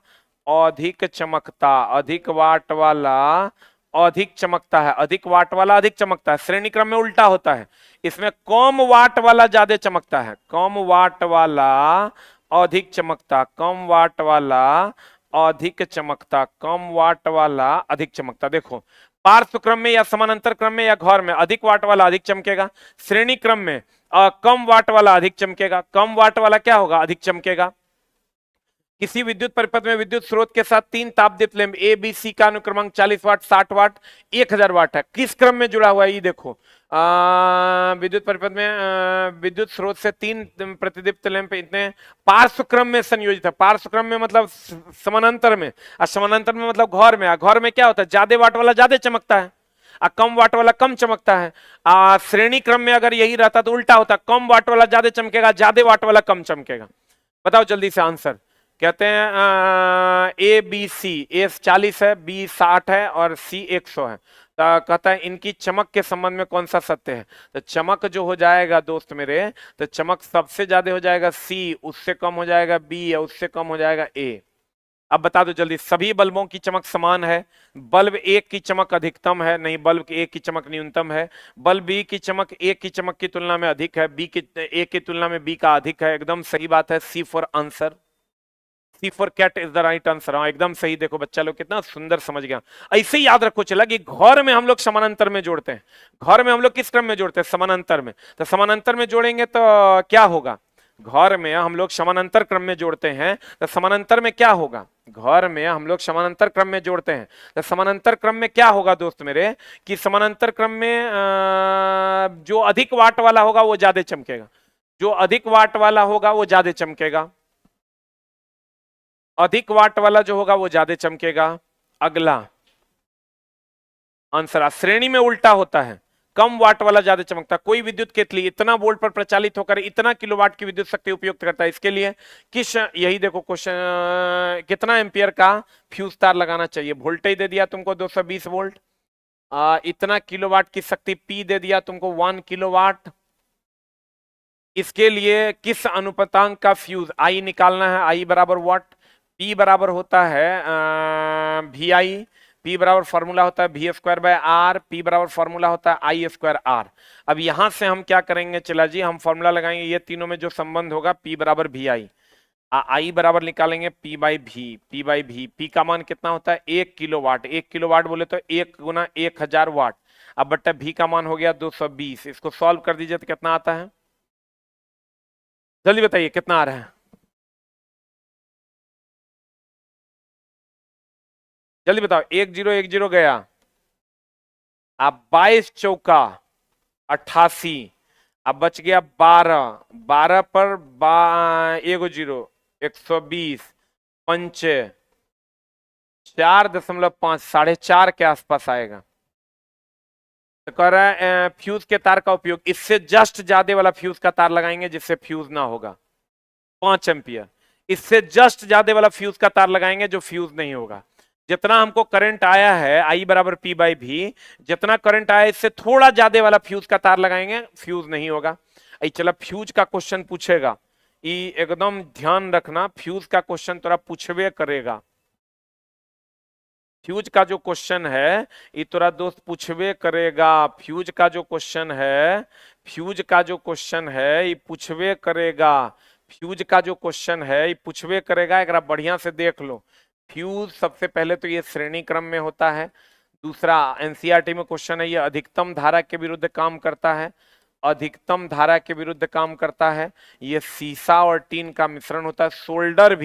अधिक चमकता, अधिक वाट वाला अधिक चमकता है, अधिक वाट वाला अधिक चमकता है। श्रेणी क्रम में उल्टा होता है, इसमें कम वाट वाला ज्यादा चमकता है, कम वाट वाला अधिक चमकता, कम वाट वाला अधिक चमकता, कम वाट वाला अधिक चमकता। देखो पार्श्व क्रम में या समानांतर क्रम में या घौर में अधिक वाट वाला अधिक चमकेगा, श्रेणी क्रम में कम वाट वाला अधिक चमकेगा, कम वाट वाला क्या होगा, अधिक चमकेगा। किसी विद्युत परिपथ में विद्युत स्रोत के साथ 3 तापदीप्त लैंप ए बी सी का अनुक्रमांक 40 वाट 60 वाट 1000 वाट है, किस क्रम में जुड़ा हुआ है ये देखो। विद्युत परिपथ में विद्युत स्रोत से 3 प्रतिदीप्त लैंप इतने पार्श्व क्रम में संयोजित है, पार्श्व क्रम में मतलब समानांतर में, और समानांतर में मतलब घौर में, घौर में क्या होता है, ज्यादा वाट वाला ज्यादा चमकता है, कम वाट वाला कम चमकता है। श्रेणी क्रम में अगर यही रहता तो उल्टा होता, कम वाट वाला ज्यादा चमकेगा, ज्यादा वाट वाला कम चमकेगा। बताओ जल्दी से आंसर। कहते हैं ए बी सी, ए 40 है, बी 60 है और सी 100 है, तो कहता है इनकी चमक के संबंध में कौन सा सत्य है? तो चमक जो हो जाएगा दोस्त मेरे, तो चमक सबसे ज्यादा हो जाएगा सी, उससे कम हो जाएगा बी, या उससे कम हो जाएगा ए। अब बता दो जल्दी, सभी बल्बों की चमक समान है? बल्ब एक की चमक अधिकतम है? नहीं, बल्ब एक की चमक न्यूनतम है। बल्ब बी की चमक एक की चमक की तुलना में अधिक है, बी की ए की तुलना में बी का अधिक है, एकदम सही बात है, C for answer, C for cat is the right answer. हाँ एकदम सही, देखो बच्चा लोग कितना सुंदर समझ गया। ऐसे ही याद रखो चला कि घौर में हम लोग समानांतर में जोड़ते हैं, घौर में हम लोग किस क्रम में जोड़ते हैं, समानांतर में। तो समानांतर में जोड़ेंगे तो क्या होगा, घौर में हम लोग समानांतर क्रम में जोड़ते हैं, तो समानांतर में क्या होगा, घौर में हम लोग समानांतर क्रम में जोड़ते हैं, तो समानांतर क्रम में क्या होगा दोस्त मेरे, कि समानांतर क्रम में जो अधिक वाट वाला होगा वो ज्यादा चमकेगा, जो अधिक वाट वाला होगा वो ज्यादा चमकेगा, अधिक वाट वाला जो होगा वो ज्यादा चमकेगा। अगला आंसर श्रेणी में उल्टा होता है, कम वाट वाला ज्यादा चमकता है। कोई विद्युत केतली इतना वोल्ट पर प्रचालित होकर इतना किलोवाट की विद्युत शक्ति उपयोग करता है, इसके लिए किस, यही देखो क्वेश्चन, कितना एम्पियर का फ्यूज तार लगाना चाहिए? वोल्टेज दे दिया तुमको 220 वोल्ट, इतना किलोवाट की शक्ति पी दे दिया तुमको 1 किलोवाट, इसके लिए किस अनुपातांक का फ्यूज, आई निकालना है, आई बराबर वाट, P बराबर होता है वी आई, P बराबर फॉर्मूला होता है V square by R, P बराबर फॉर्मूला होता है आई स्क्वायर आर। अब यहां से हम क्या करेंगे, चला जी हम फॉर्मूला लगाएंगे, ये तीनों में जो संबंध होगा P बराबर वी आई, आई बराबर निकालेंगे P बाई भी, P बाई भी, P का मान कितना होता है 1 किलोवाट, 1 किलोवाट बोले तो 1 गुना 1000 वाट। अब बट्टा भी का मान हो गया 220, इसको सॉल्व कर दीजिए तो कितना आता है, जल्दी बताइए कितना आ रहा है, जल्दी बताओ। 1010 गया, अब 22 चौका 88, अब बच गया 12, 12 पर 1 0, 120 पंचे 4.5, 4.5 के आसपास आएगा। तो कह रहा है फ्यूज के तार का उपयोग, इससे जस्ट ज्यादा वाला फ्यूज का तार लगाएंगे जिससे फ्यूज ना होगा 5 एम्पियर, इससे जस्ट ज्यादा वाला फ्यूज का तार लगाएंगे जो फ्यूज नहीं होगा। जितना हमको करंट आया है आई बराबर पी बाई भी, जितना करंट आया इससे थोड़ा ज्यादा वाला फ्यूज का तार लगाएंगे, फ्यूज नहीं होगा। चला फ्यूज का क्वेश्चन पूछेगा, ये एकदम ध्यान रखना, फ्यूज का क्वेश्चन तोरा पूछवे करेगा। फ्यूज का जो क्वेश्चन है ये तोरा दोस्त पूछवे करेगा, फ्यूज का जो क्वेश्चन है, फ्यूज का जो क्वेश्चन है ये पूछवे करेगा, फ्यूज का जो क्वेश्चन है ये पूछवे करेगा, एक बढ़िया से देख लो। फ्यूज सबसे पहले तो ये श्रेणी क्रम में होता है, दूसरा एनसीईआरटी में क्वेश्चन है, ये अधिकतम धारा के विरुद्ध काम करता है, अधिकतम धारा के विरुद्ध काम करता है, ये सीसा और टीन का मिश्रण होता है, सोल्डर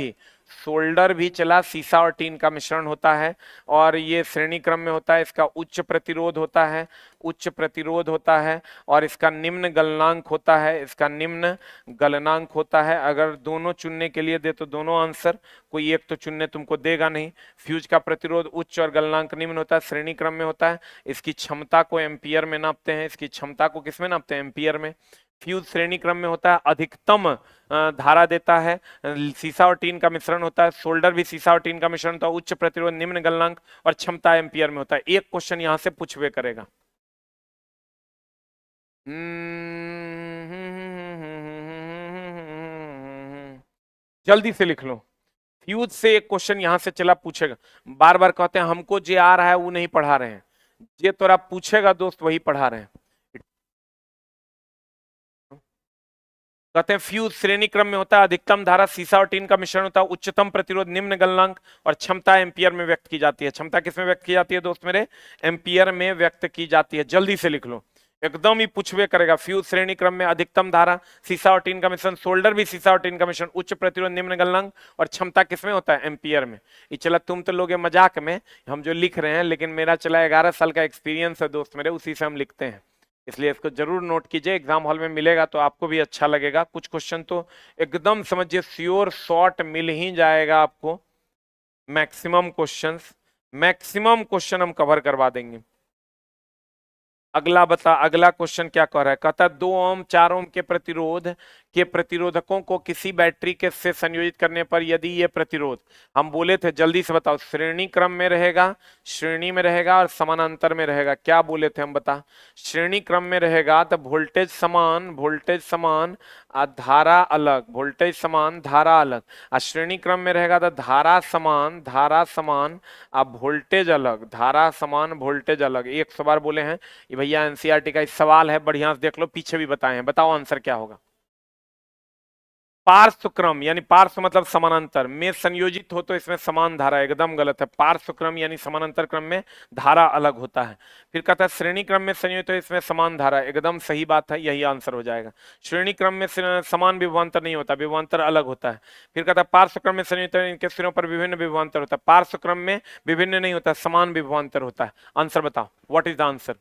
भी चला सीसा और टीन का मिश्रण होता है, और ये श्रेणी क्रम में होता है, इसका उच्च प्रतिरोध होता है, उच्च प्रतिरोध होता है, और इसका निम्न गलनांक होता है, इसका निम्न गलनांक होता है। अगर दोनों चुनने के लिए दे तो दोनों आंसर, कोई एक तो चुनने तुमको देगा नहीं। फ्यूज का प्रतिरोध उच्च और गलनांक निम्न होता है, श्रेणी क्रम में होता है, इसकी क्षमता को एम्पियर में नापते हैं, इसकी क्षमता को किसमें नापते हैं, एम्पियर में। फ्यूज श्रेणी क्रम में होता है, अधिकतम धारा देता है, सीसा और टीन का मिश्रण होता है, सोल्डर भी सीसा और टीन का मिश्रण होता है, उच्च प्रतिरोध निम्न गलनांक और क्षमता एम्पियर में होता है। एक क्वेश्चन यहां से पूछवे करेगा। जल्दी से लिख लो, फ्यूज से एक क्वेश्चन यहां से चला पूछेगा, बार बार कहते हैं हमको जे आ रहा है वो नहीं पढ़ा रहे हैं, जे तोरा पूछेगा दोस्त वही पढ़ा रहे हैं। कहते हैं फ्यूज श्रेणी क्रम में होता है, अधिकतम धारा सीसा और टीन का मिश्रण होता है, उच्चतम प्रतिरोध निम्न गलनांक और क्षमता एम्पियर में व्यक्त की जाती है। क्षमता किसमें व्यक्त की जाती है दोस्त मेरे, एम्पियर में व्यक्त की जाती है। जल्दी से लिख लो, एकदम ही पूछवे करेगा। फ्यूज श्रेणी क्रम में अधिकतम धारा सीसा और टीन का मिश्रण, सोल्डर भी सीसा और टीन का मिश्रण, उच्च प्रतिरोध निम्न गलनांक और क्षमता किसमें होता है, एम्पियर में। ये चला तुम तो लोगे मजाक में हम जो लिख रहे हैं, लेकिन मेरा चला 11 साल का एक्सपीरियंस है दोस्त मेरे, उसी से हम लिखते हैं, इसलिए इसको जरूर नोट कीजिए। एग्जाम हॉल में मिलेगा तो आपको भी अच्छा लगेगा। कुछ क्वेश्चन तो एकदम समझिए श्योर शॉर्ट मिल ही जाएगा आपको, मैक्सिमम क्वेश्चन हम कवर करवा देंगे। अगला बता, अगला क्वेश्चन क्या कह रहा है, कहता है 2 ओम 4 ओम के प्रतिरोध के प्रतिरोधकों को किसी बैटरी के से संयोजित करने पर यदि ये प्रतिरोध, हम बोले थे जल्दी से बताओ, श्रेणी क्रम में रहेगा, श्रेणी में रहेगा और समानांतर में रहेगा, क्या बोले थे हम, बता। श्रेणी क्रम में रहेगा तो वोल्टेज समान धारा अलग, वोल्टेज समान धारा अलग। और श्रेणी क्रम में रहेगा तो धारा समान अब वोल्टेज अलग, धारा समान वोल्टेज अलग। 100 बार बोले हैं ये भैया, एनसीईआरटी का इस सवाल है, बढ़िया से देख लो, पीछे भी बताए हैं। बताओ आंसर क्या होगा। पार्श्व क्रम यानी पार्श्व मतलब समानांतर में संयोजित हो तो इसमें समान धारा, एकदम गलत है। पार्श्व क्रम यानी समानांतर क्रम में धारा अलग होता है। फिर कहता है श्रेणी क्रम में संयोजित हो इसमें समान धारा, एकदम सही बात है, यही आंसर हो जाएगा। श्रेणी क्रम में समान विभवांतर नहीं होता, विभवांतर अलग होता है। फिर कहता है पार्श्व क्रम में संयोजित इनके सिरों पर विभिन्न विभवांतर होता है, पार्श्व क्रम में विभिन्न नहीं होता, समान विभवांतर होता है। आंसर बताओ, व्हाट इज द आंसर।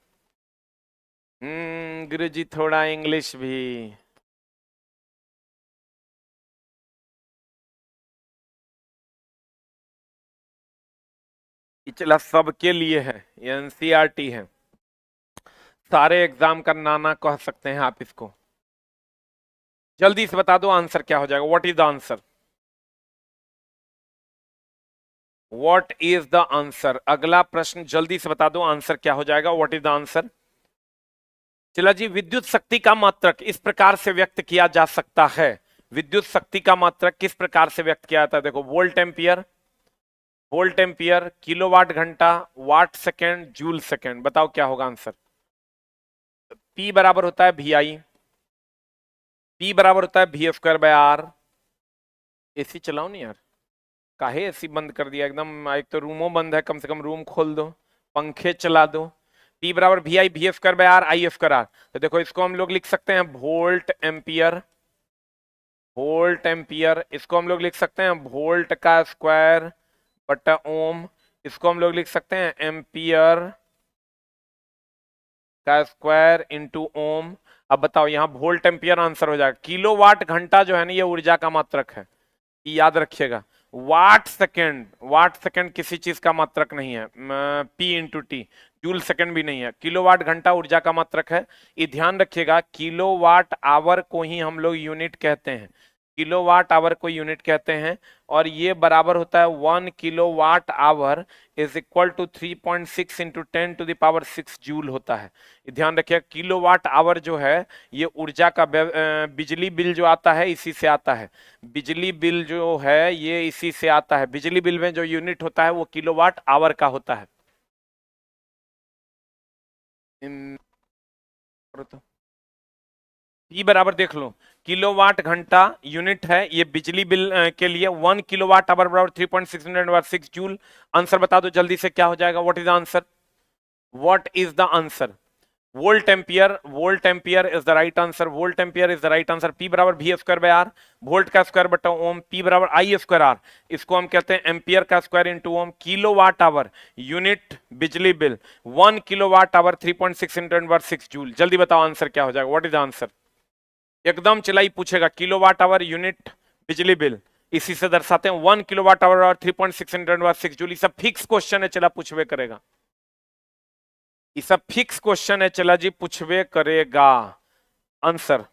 गुरुजी थोड़ा इंग्लिश भी। चला सबके लिए है, ये एनसीईआरटी है, सारे एग्जाम का नाना कह सकते हैं आप इसको। जल्दी से बता दो आंसर क्या हो जाएगा, what is the answer, what is the answer. अगला प्रश्न जल्दी से बता दो आंसर क्या हो जाएगा, व्हाट इज द आंसर। चला जी, विद्युत शक्ति का मात्रक इस प्रकार से व्यक्त किया जा सकता है, विद्युत शक्ति का मात्रक किस प्रकार से व्यक्त किया जाता है? देखो, वोल्ट एम्पियर, किलोवाट घंटा, वाट सेकेंड, जूल सेकेंड। बताओ क्या होगा आंसर? P बराबर होता है VI, P बराबर होता है V²/R। एसी चलाओ नहीं यार, काहे एसी बंद कर दिया एकदम? एक तो रूमों बंद है, कम से कम रूम खोल दो, पंखे चला दो। P बराबर VI, V²/R, I²R। तो देखो, इसको हम लोग लिख सकते हैं वोल्ट एम्पियर, वोल्ट एम्पियर। इसको हम लोग लिख सकते हैं वोल्ट का स्क्वायर बटा ओम। इसको हम लोग लिख सकते हैं एम्पियर का स्क्वायर इंटू ओम। अब बताओ, यहाँ वोल्ट एम्पियर आंसर हो जाएगा। किलोवाट घंटा जो है ना, ये ऊर्जा का मात्रक है, याद रखिएगा। वाट सेकेंड किसी चीज का मात्रक नहीं है, P into T. Joule second भी नहीं है। किलोवाट घंटा ऊर्जा का मात्रक है, ये ध्यान रखिएगा। किलोवाट आवर को ही हम लोग यूनिट कहते हैं, किलोवाट आवर को यूनिट कहते हैं। और ये बराबर होता है 1 kilowatt hour is equal to 3.6 into 10⁶ joule होता है। ध्यान रखिए, किलोवाट आवर जो है ये ऊर्जा का बिजली बिल जो आता है इसी से आता है। बिजली बिल जो है ये इसी से आता है। बिजली बिल में जो यूनिट होता है वो किलोवाट आवर का होता है। ई बराबर देख लो, किलोवाट घंटा यूनिट है ये बिजली बिल के लिए। 1 किलोवाट आवर बराबर 3.6 जूल। आंसर बता दो जल्दी से, क्या हो जाएगा? What is the answer? What is the answer? Volt ampere, volt ampere is the right answer. Volt ampere is the right answer. P बराबर V²/R, वोल्ट का स्क्वायर बटा ओम। P बराबर I²R, इसको हम कहते हैं एम्पियर का स्क्वायर इंटू ओम। Kilowatt hour unit बिजली बिल, 1 किलोवाट आवर 3.6 × 10⁻⁶ जूल। जल्दी बताओ आंसर क्या हो जाएगा? What is the answer? एकदम चिल्लाई पूछेगा, किलोवाट आवर यूनिट बिजली बिल, इसी से दर्शाते हैं 1 किलोवाट आवर और 3.6 × 10⁻⁶ जूल। ये सब फिक्स क्वेश्चन है, चला पूछवे करेगा। ये सब फिक्स क्वेश्चन है, चला जी पूछवे करेगा। आंसर,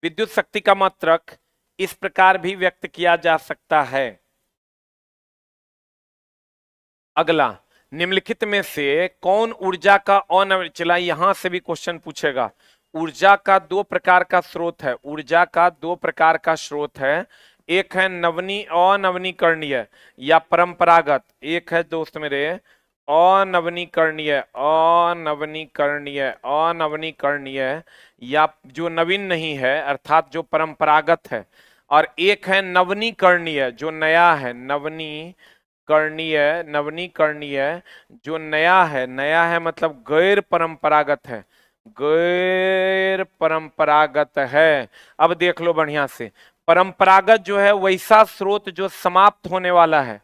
विद्युत शक्ति का मात्रक इस प्रकार भी व्यक्त किया जा सकता है। अगला, निम्नलिखित में से कौन ऊर्जा का चला यहां से भी क्वेश्चन पूछेगा। ऊर्जा का दो प्रकार का स्रोत है, ऊर्जा का दो प्रकार का स्रोत है। एक है अनवनीकरणीय या परंपरागत, एक है दोस्त मेरे अनवनीकरणीय, अनवनीकरणीय, अनवनीकरणीय या जो नवीन नहीं है अर्थात जो परंपरागत है। और एक है नवनीकरणीय जो नया है, नवनीकरणीय, नवनीकरणीय जो नया है, नया है मतलब गैर परंपरागत है, गैर परंपरागत है। अब देख लो बढ़िया से, परंपरागत जो है वैसा स्रोत जो समाप्त होने वाला है,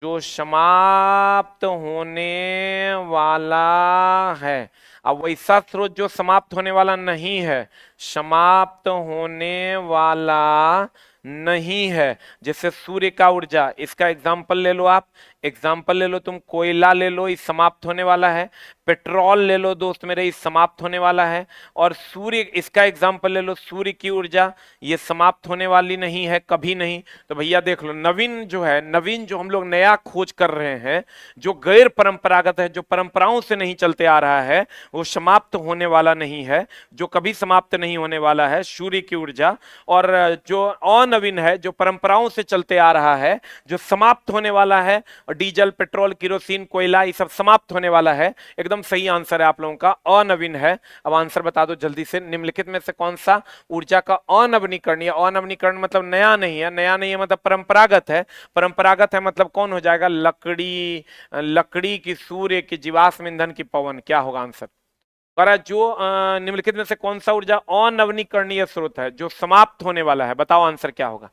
जो समाप्त होने वाला है। अब वैसा स्रोत जो समाप्त होने वाला नहीं है, समाप्त होने वाला नहीं है, जैसे सूर्य का ऊर्जा, इसका एग्जांपल ले लो आप, एग्जांपल ले लो तुम, कोयला ले लो, इस समाप्त होने वाला है। पेट्रोल ले लो दोस्त मेरे, इस समाप्त होने वाला है। और सूर्य, इसका एग्जांपल ले लो, सूर्य की ऊर्जा, ये समाप्त होने वाली नहीं है, कभी नहीं। तो भैया देख लो, नवीन जो है, नवीन जो हम लोग नया खोज कर रहे हैं, जो गैर परंपरागत है, जो परंपराओं से नहीं चलते आ रहा है, वो समाप्त होने वाला नहीं है, जो कभी समाप्त नहीं होने वाला है, सूर्य की ऊर्जा। और जो अनवीन है, जो परंपराओं से चलते आ रहा है, जो समाप्त होने वाला है, डीजल, पेट्रोल, किरोसिन, कोयला, ये सब समाप्त होने वाला है। एकदम सही आंसर है आप लोगों का, अनवीन है। अब आंसर बता दो जल्दी से, निम्नलिखित में से कौन सा ऊर्जा का अनवनीकरणीय, अनवनीकरण मतलब नया नहीं है, नया नहीं है मतलब परंपरागत है, परंपरागत है मतलब कौन हो जाएगा? लकड़ी, लकड़ी की, सूर्य की, जीवाश्म ईंधन की, पवन। क्या होगा आंसर? जो निम्नलिखित में से कौन सा ऊर्जा अनवनीकरणीय स्रोत है जो समाप्त होने वाला है? बताओ आंसर क्या होगा?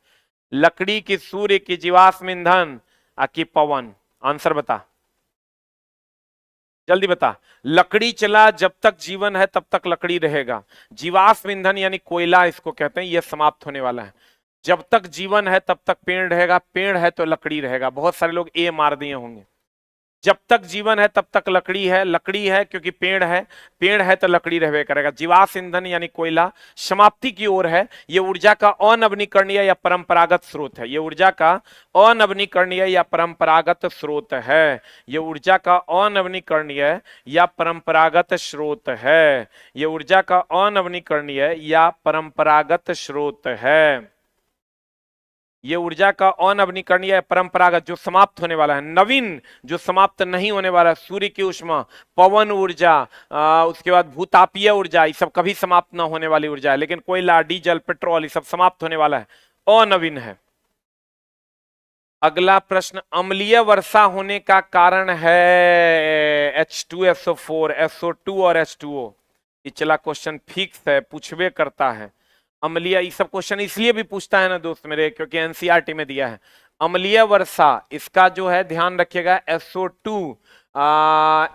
लकड़ी की, सूर्य की, जीवाश्म ईंधन की, पवन। आंसर बता, जल्दी बता। लकड़ी चला, जब तक जीवन है तब तक लकड़ी रहेगा। जीवाश्म ईंधन यानी कोयला इसको कहते हैं, यह समाप्त होने वाला है। जब तक जीवन है तब तक पेड़ रहेगा, पेड़ है तो लकड़ी रहेगा। बहुत सारे लोग ए मार दिए होंगे। जब तक जीवन है तब तक लकड़ी है क्योंकि पेड़ है तो लकड़ी रहबे करेगा। जीवाश्म ईंधन यानी कोयला समाप्ति की ओर है। ये ऊर्जा का अनवीनीकरणीय या परंपरागत स्रोत है। ये ऊर्जा का अनवीनीकरणीय या परंपरागत स्रोत है। ये ऊर्जा का अनवीनीकरणीय या परंपरागत स्रोत है। ये ऊर्जा का अनवीनीकरणीय या परंपरागत स्रोत है। ये ऊर्जा का अनवीनीकरणीय परंपरागत जो समाप्त होने वाला है, नवीन जो समाप्त नहीं होने वाला है, सूर्य की ऊष्मा, पवन ऊर्जा, उसके बाद भूतापीय ऊर्जा, ये सब कभी समाप्त ना होने वाली ऊर्जा है। लेकिन कोयला, डीजल, पेट्रोल ये सब समाप्त होने वाला है, अनवीन है। अगला प्रश्न, अम्लीय वर्षा होने का कारण है H2SO4, SO2 और H2O। ये चला क्वेश्चन फिक्स है, पूछवे करता है। अम्लीय, ये सब क्वेश्चन इसलिए भी पूछता है ना दोस्त मेरे, क्योंकि एनसीईआरटी में दिया है। अम्लीय वर्षा, इसका जो है ध्यान रखिएगा, SO2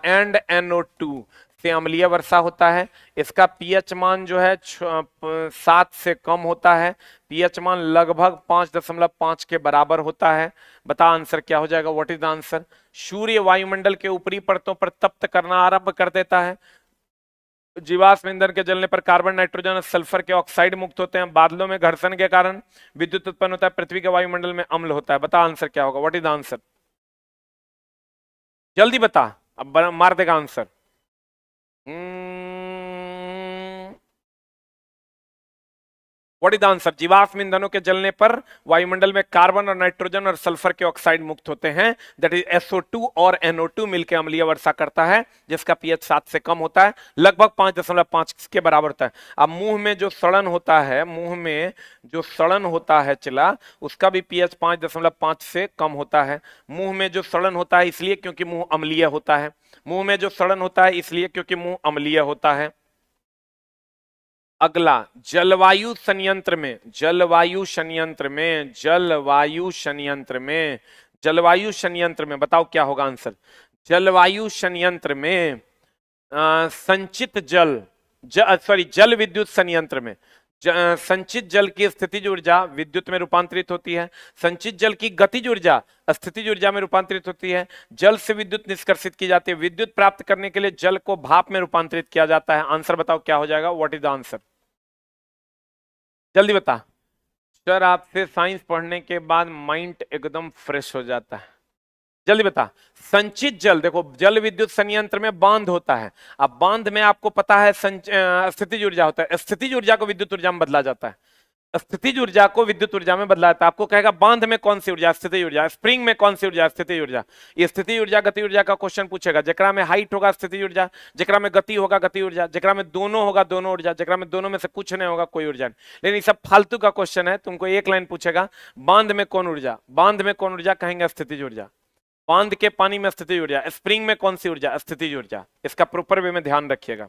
एंड NO2 से अम्लीय वर्षा होता है। इसका पीएच मान जो है 7 से कम होता है। पीएच मान लगभग 5.5 के बराबर होता है। बता आंसर क्या हो जाएगा, व्हाट इज द आंसर। सूर्य वायुमंडल के ऊपरी परतों पर तप्त करना आरंभ कर देता है। जीवाश्म ईंधन के जलने पर कार्बन, नाइट्रोजन और सल्फर के ऑक्साइड मुक्त होते हैं। बादलों में घर्षण के कारण विद्युत उत्पन्न होता है। पृथ्वी के वायुमंडल में अम्ल होता है। बता आंसर क्या होगा, व्हाट इज द आंसर, जल्दी बता, अब मार देगा answer. What is the answer. जीवाश्म ईंधनों के जलने पर वायुमंडल में कार्बन और नाइट्रोजन और सल्फर के ऑक्साइड मुक्त होते हैं। दैट इज SO2 और NO2 मिलकर अम्लीय वर्षा करता है, जिसका पीएच 7 से कम होता है, लगभग 5.5 के बराबर होता है। अब मुंह में जो सड़न होता है, मुंह में जो सड़न होता है चिला, उसका भी पीएच 5.5 से कम होता है। मुंह में जो सड़न होता है इसलिए क्योंकि मुंह अम्लीय होता है। मुंह में जो सड़न होता है इसलिए क्योंकि मुंह अम्लीय होता है। अगला, जलवायु संयंत्र में, जलवायु संयंत्र में, जलवायु संयंत्र में, जलवायु संयंत्र में बताओ क्या होगा आंसर। जलवायु संयंत्र में संचित जल, जल विद्युत संयंत्र में संचित जल की स्थितिज ऊर्जा विद्युत में रूपांतरित होती है। संचित जल की गतिज ऊर्जा स्थितिज ऊर्जा में रूपांतरित होती है। जल से विद्युत निष्कर्षित की जाती है। विद्युत प्राप्त करने के लिए जल को भाप में रूपांतरित किया जाता है। आंसर बताओ क्या हो जाएगा, व्हाट इज द आंसर, जल्दी बता। सर आपसे साइंस पढ़ने के बाद माइंड एकदम फ्रेश हो जाता है, जल्दी बता। संचित जल, देखो जल विद्युत संयंत्र में बांध होता है। अब बांध में आपको पता है स्थितिज ऊर्जा होता है। स्थितिज ऊर्जा को विद्युत ऊर्जा में बदला जाता है। स्थितिज ऊर्जा को विद्युत ऊर्जा में बदला जाता है। आपको कहेगा बांध में कौन सी ऊर्जा, स्थितिज ऊर्जा। स्प्रिंग में कौन सी ऊर्जा, स्थितिज ऊर्जा। ये स्थितिज ऊर्जा गति ऊर्जा का क्वेश्चन पूछेगा। जकरा में हाइट होगा स्थितिज ऊर्जा, जकरा में गति होगा गति ऊर्जा, जकरा में दोनों होगा दोनों ऊर्जा, जकरा में दोनों में से कुछ नहीं होगा कोई ऊर्जा नहीं। लेकिन ये सब फालतू का क्वेश्चन है। तुमको एक लाइन पूछेगा, बांध में कौन ऊर्जा, बांध में कौन ऊर्जा, कहेंगे स्थितिज ऊर्जा। बांध के पानी में स्थितिज ऊर्जा। स्प्रिंग में कौन सी ऊर्जा, स्थितिज ऊर्जा। इसका प्रॉपर वे में ध्यान रखिएगा।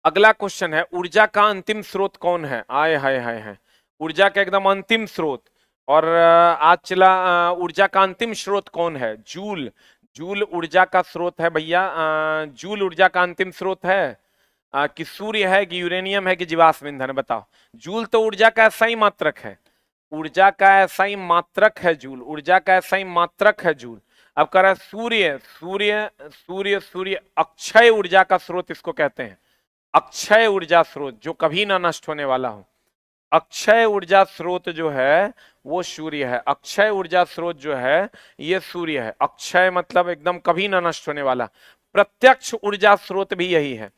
अगला क्वेश्चन है, ऊर्जा का अंतिम स्रोत कौन है। आय हाय हाय हाय, ऊर्जा का एकदम अंतिम स्रोत। और आज चला ऊर्जा का अंतिम स्रोत कौन है, जूल। जूल ऊर्जा का स्रोत है भैया। जूल ऊर्जा का अंतिम स्रोत है कि सूर्य है कि यूरेनियम है कि जीवाश्म ईंधन है, बताओ। जूल तो ऊर्जा का ऐसा ही मात्रक है, ऊर्जा का ऐसा ही मात्रक है जूल, ऊर्जा का ऐसा ही मात्रक है जूल। अब कह रहा है सूर्य, सूर्य सूर्य सूर्य अक्षय ऊर्जा का स्रोत इसको कहते हैं। अक्षय ऊर्जा स्रोत जो कभी ना नष्ट होने वाला हो। अक्षय ऊर्जा स्रोत जो है वो सूर्य है। अक्षय ऊर्जा स्रोत जो है ये सूर्य है। अक्षय मतलब एकदम कभी ना नष्ट होने वाला। प्रत्यक्ष ऊर्जा स्रोत भी यही है।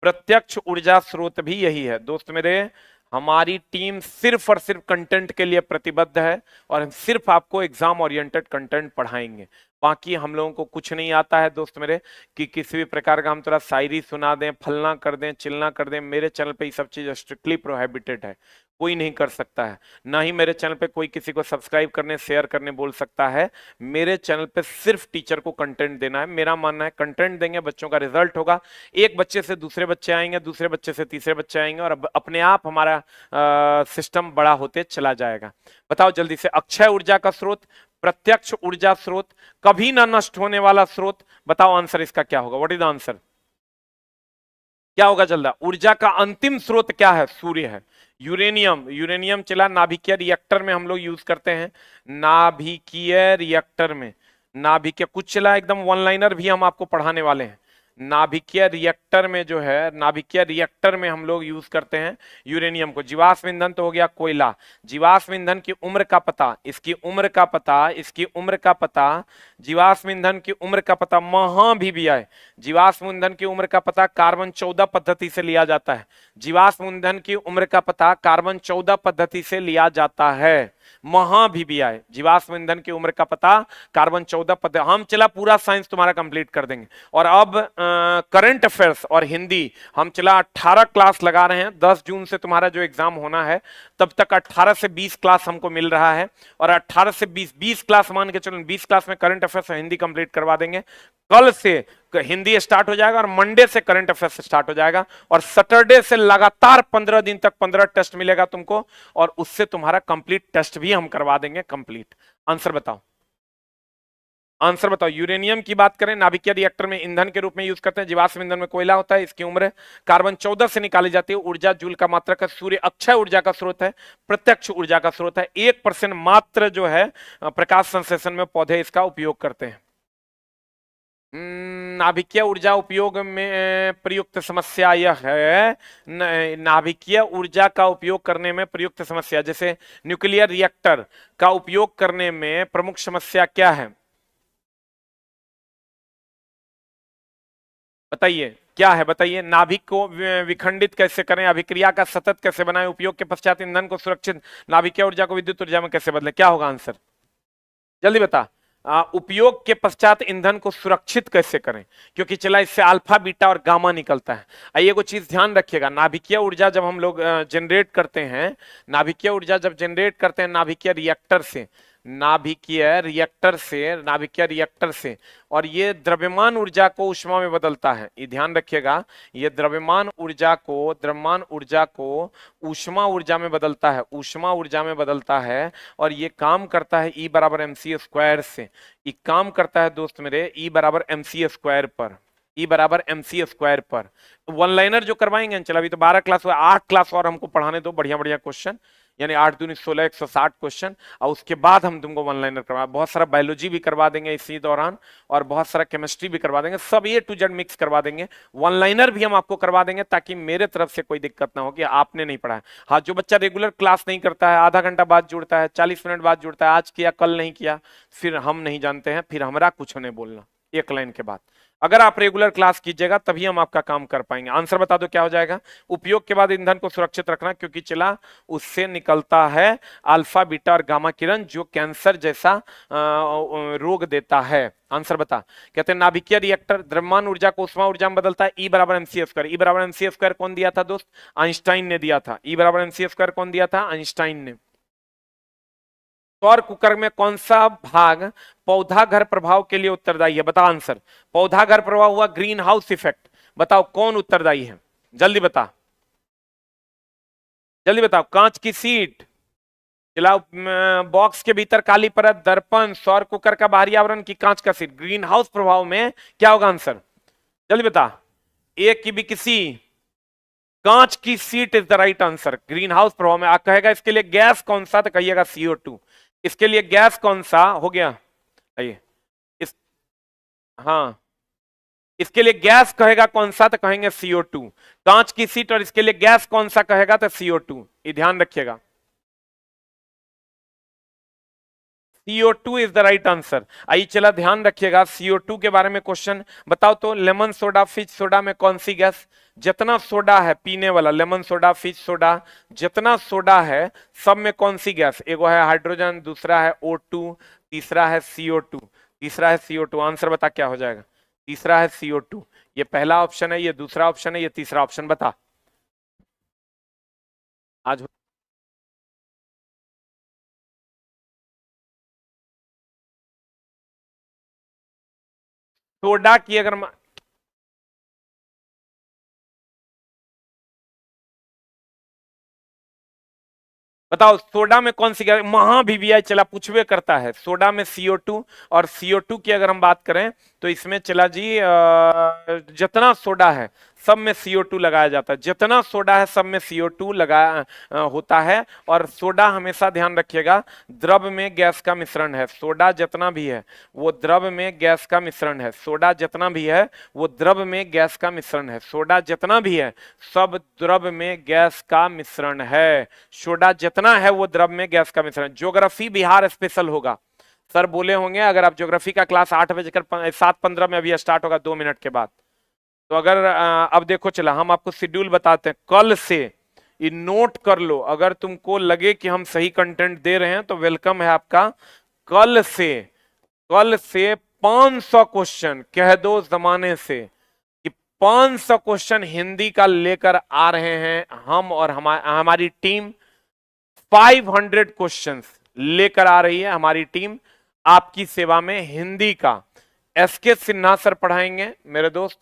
प्रत्यक्ष ऊर्जा स्रोत भी यही है। दोस्त मेरे, हमारी टीम सिर्फ और सिर्फ कंटेंट के लिए प्रतिबद्ध है और हम सिर्फ आपको एग्जाम ओरिएंटेड कंटेंट पढ़ाएंगे। बाकी हम लोगों को कुछ नहीं आता है दोस्त मेरे, कि किसी भी प्रकार का हम थोड़ा शायरी सुना दें, फलना कर दें, चिलना कर दें। मेरे चैनल पे ये सब चीज स्ट्रिक्टली प्रोहिबिटेड है, कोई नहीं कर सकता है। ना ही मेरे चैनल पे कोई किसी को सब्सक्राइब करने, शेयर करने बोल सकता है। मेरे चैनल पे सिर्फ टीचर को कंटेंट देना है। मेरा मानना है कंटेंट देंगे, बच्चों का रिजल्ट होगा। एक बच्चे से दूसरे बच्चे आएंगे, दूसरे बच्चे से तीसरे बच्चे आएंगे और अपने आप हमारा सिस्टम बड़ा होते चला जाएगा। बताओ जल्दी से, अक्षय ऊर्जा का स्रोत, प्रत्यक्ष ऊर्जा स्रोत, कभी ना नष्ट होने वाला स्रोत। बताओ आंसर इसका क्या होगा, व्हाट इज द आंसर, क्या होगा जल्दा। ऊर्जा का अंतिम स्रोत क्या है, सूर्य है। यूरेनियम, यूरेनियम चला नाभिकीय रिएक्टर में हम लोग यूज करते हैं। नाभिकीय रिएक्टर में, नाभिकीय, कुछ चला एकदम वन लाइनर भी हम आपको पढ़ाने वाले हैं। नाभिकीय रिएक्टर में जो है, नाभिकीय रिएक्टर में हम लोग यूज करते हैं यूरेनियम को। जीवाश्म ईंधन तो हो गया कोयला। जीवाश्म ईंधन की उम्र का पता, इसकी उम्र का पता, इसकी उम्र का पता, जीवाश्म ईंधन की उम्र का पता महा भी आए। जीवाश्म ईंधन की उम्र का पता कार्बन 14 पद्धति से लिया जाता है। जीवाश्म ईंधन की उम्र का पता कार्बन 14 पद्धति से लिया जाता है। महा भी आए, जीवाश्म ईंधन की उम्र का पता कार्बन 14 पद्धति। हम चला पूरा साइंस तुम्हारा कंप्लीट कर देंगे। और अब करंट अफेयर्स और हिंदी हम चला 18 क्लास लगा रहे हैं। 10 जून से तुम्हारा जो एग्जाम होना है तब तक 18 से 20 क्लास हमको मिल रहा है। और 18 से 20 क्लास मान के चलो, 20 क्लास में करंट अफेयर्स और हिंदी कंप्लीट करवा देंगे। कल से हिंदी स्टार्ट हो जाएगा और मंडे से करंट अफेयर्स स्टार्ट हो जाएगा। और सैटरडे से लगातार 15 दिन तक 15 टेस्ट मिलेगा तुमको, और उससे तुम्हारा कंप्लीट टेस्ट भी हम करवा देंगे कंप्लीट। आंसर बताओ, आंसर बताओ। यूरेनियम की बात करें, नाभिकीय रिएक्टर में ईंधन के रूप में यूज करते हैं। जीवाश्म ईंधन में कोयला होता है। इसकी उम्र कार्बन 14 से निकाली जाती है। ऊर्जा जूल का मात्रा का, सूर्य अक्षय ऊर्जा का स्रोत है, प्रत्यक्ष ऊर्जा का स्रोत है। 1% मात्र जो है प्रकाश संश्लेषण में पौधे इसका उपयोग करते हैं। नाभिकीय ऊर्जा उपयोग में प्रयुक्त समस्या यह है, नाभिकीय ऊर्जा का उपयोग करने में प्रयुक्त समस्या, जैसे न्यूक्लियर रिएक्टर का उपयोग करने में प्रमुख समस्या क्या है? बताइए क्या है, बताइए। नाभिक को विखंडित कैसे करें, अभिक्रिया का सतत कैसे बनाएं, उपयोग के पश्चात ईंधन को सुरक्षित, नाभिकीय ऊर्जा को विद्युत ऊर्जा में कैसे बदलें? क्या होगा आंसर, जल्दी बता। उपयोग के पश्चात ईंधन को सुरक्षित कैसे करें, क्योंकि चला इससे अल्फा बीटा और गामा निकलता है। आइए को चीज ध्यान रखिएगा, नाभिकीय ऊर्जा जब हम लोग जनरेट करते हैं, नाभिकीय ऊर्जा जब जनरेट करते हैं नाभिकीय रिएक्टर से, नाभिकीय रिएक्टर से, नाभिकीय रिएक्टर से, और ये द्रव्यमान ऊर्जा को ऊष्मा में बदलता है। ये ध्यान रखिएगा, ये द्रव्यमान ऊर्जा को, द्रव्यमान ऊर्जा को ऊष्मा ऊर्जा में बदलता है, ऊष्मा ऊर्जा में बदलता है। और ये काम करता है E बराबर MC स्क्वायर से। ये काम करता है दोस्त मेरे E बराबर MC स्क्वायर पर, E बराबर MC स्क्वायर पर। वन लाइनर जो करवाएंगे, चलो अभी तो 12 क्लास हुआ, 8 क्लास और हमको पढ़ाने दो, बढ़िया बढ़िया क्वेश्चन, यानी 8 दूनी 16, 160 क्वेश्चन। और उसके बाद हम तुमको वन लाइनर करवा, बहुत सारा बायोलॉजी भी करवा देंगे इसी दौरान, और बहुत सारा केमिस्ट्री भी करवा देंगे, सब A to Z मिक्स करवा देंगे। वन लाइनर भी हम आपको करवा देंगे, ताकि मेरे तरफ से कोई दिक्कत ना हो कि आपने नहीं पढ़ा है। हाँ, जो बच्चा रेगुलर क्लास नहीं करता है, आधा घंटा बाद जुड़ता है, 40 मिनट बाद जुड़ता है, आज किया कल नहीं किया, फिर हम नहीं जानते हैं, फिर हमारा कुछ नहीं बोलना एक लाइन के बाद। अगर आप रेगुलर क्लास कीजिएगा तभी हम आपका काम कर पाएंगे। आंसर बता दो क्या हो जाएगा। उपयोग के बाद ईंधन को सुरक्षित रखना, क्योंकि चला उससे निकलता है अल्फा बीटा और गामा किरण, जो कैंसर जैसा रोग देता है। आंसर बता। कहते हैं नाभिकीय रिएक्टर द्रव्यमान ऊर्जा को ऊष्मा ऊर्जा में बदलता है। E बराबर MC स्क्वायर। E बराबर MC स्क्वायर कौन दिया था दोस्त? आइंस्टाइन ने दिया था। E बराबर MC स्क्वायर कौन दिया था? आइंस्टाइन ने। सौर कुकर में कौन सा भाग पौधा घर प्रभाव के लिए उत्तरदायी है? बताओ आंसर। पौधा घर प्रभाव हुआ ग्रीन हाउस इफेक्ट, बताओ कौन उत्तरदायी है, जल्दी बता, जल्दी बताओ। कांच की सीट, चलाओ बॉक्स के भीतर काली परत, दर्पण, सौर कुकर का बाहरी आवरण की कांच का सीट। ग्रीन हाउस प्रभाव में क्या होगा आंसर, जल्दी बता। एक की भी किसी, कांच की seat is the right answer. Green house प्रभाव में आप कहेगा इसके लिए गैस कौन सा, तो कहिएगा CO2। इसके लिए गैस कौन सा हो गया, आइए इस, हाँ, इसके लिए गैस कहेगा कौन सा, तो कहेंगे CO2। कांच की सीट, और इसके लिए गैस कौन सा कहेगा, तो CO2। ये ध्यान रखिएगा, CO2 is the right answer. आइए चला ध्यान रखिएगा, CO2 के बारे में क्वेश्चन बताओ तो। लेमन सोडा, फिश सोडा में कौन सी गैस, जितना सोडा है पीने वाला, लेमन सोडा, फिश सोडा, जितना सोडा है सब में कौन सी गैस? एगो है हाइड्रोजन, दूसरा है O2, तीसरा है CO2, तीसरा है CO2। आंसर बता क्या हो जाएगा, तीसरा है CO2। ये पहला ऑप्शन है, ये दूसरा ऑप्शन है, ये तीसरा ऑप्शन, बता। आज सोडा की अगर बताओ, सोडा में कौन सी गैस, महा VVI चला पूछवे करता है। सोडा में CO2, और CO2 की अगर हम बात करें तो इसमें चला जी जितना सोडा है सब में CO2 लगाया जाता है, जितना सोडा है सब में CO2 लगाया होता है। और सोडा हमेशा ध्यान रखिएगा द्रव में गैस का मिश्रण है, सोडा जितना भी है वो द्रव में गैस का मिश्रण है, सोडा जितना भी है वो द्रव में गैस का मिश्रण है, सोडा जितना भी है सब द्रव में गैस का मिश्रण है, सोडा जितना है वो द्रव में गैस का मिश्रण। ज्योग्राफी बिहार स्पेशल होगा, सर बोले होंगे अगर आप ज्योग्राफी का क्लास 8:07:15 में अभी स्टार्ट होगा 2 मिनट के बाद। तो अगर अब देखो चला हम आपको शेड्यूल बताते हैं कल से, ये नोट कर लो, अगर तुमको लगे कि हम सही कंटेंट दे रहे हैं तो वेलकम है आपका। कल से 500 क्वेश्चन कह दो जमाने से कि 500 क्वेश्चन हिंदी का लेकर आ रहे हैं हम, और हमारी टीम 500 क्वेश्चंस लेकर आ रही है हमारी टीम आपकी सेवा में हिंदी का। SK सिन्हा सर पढ़ाएंगे मेरे दोस्त,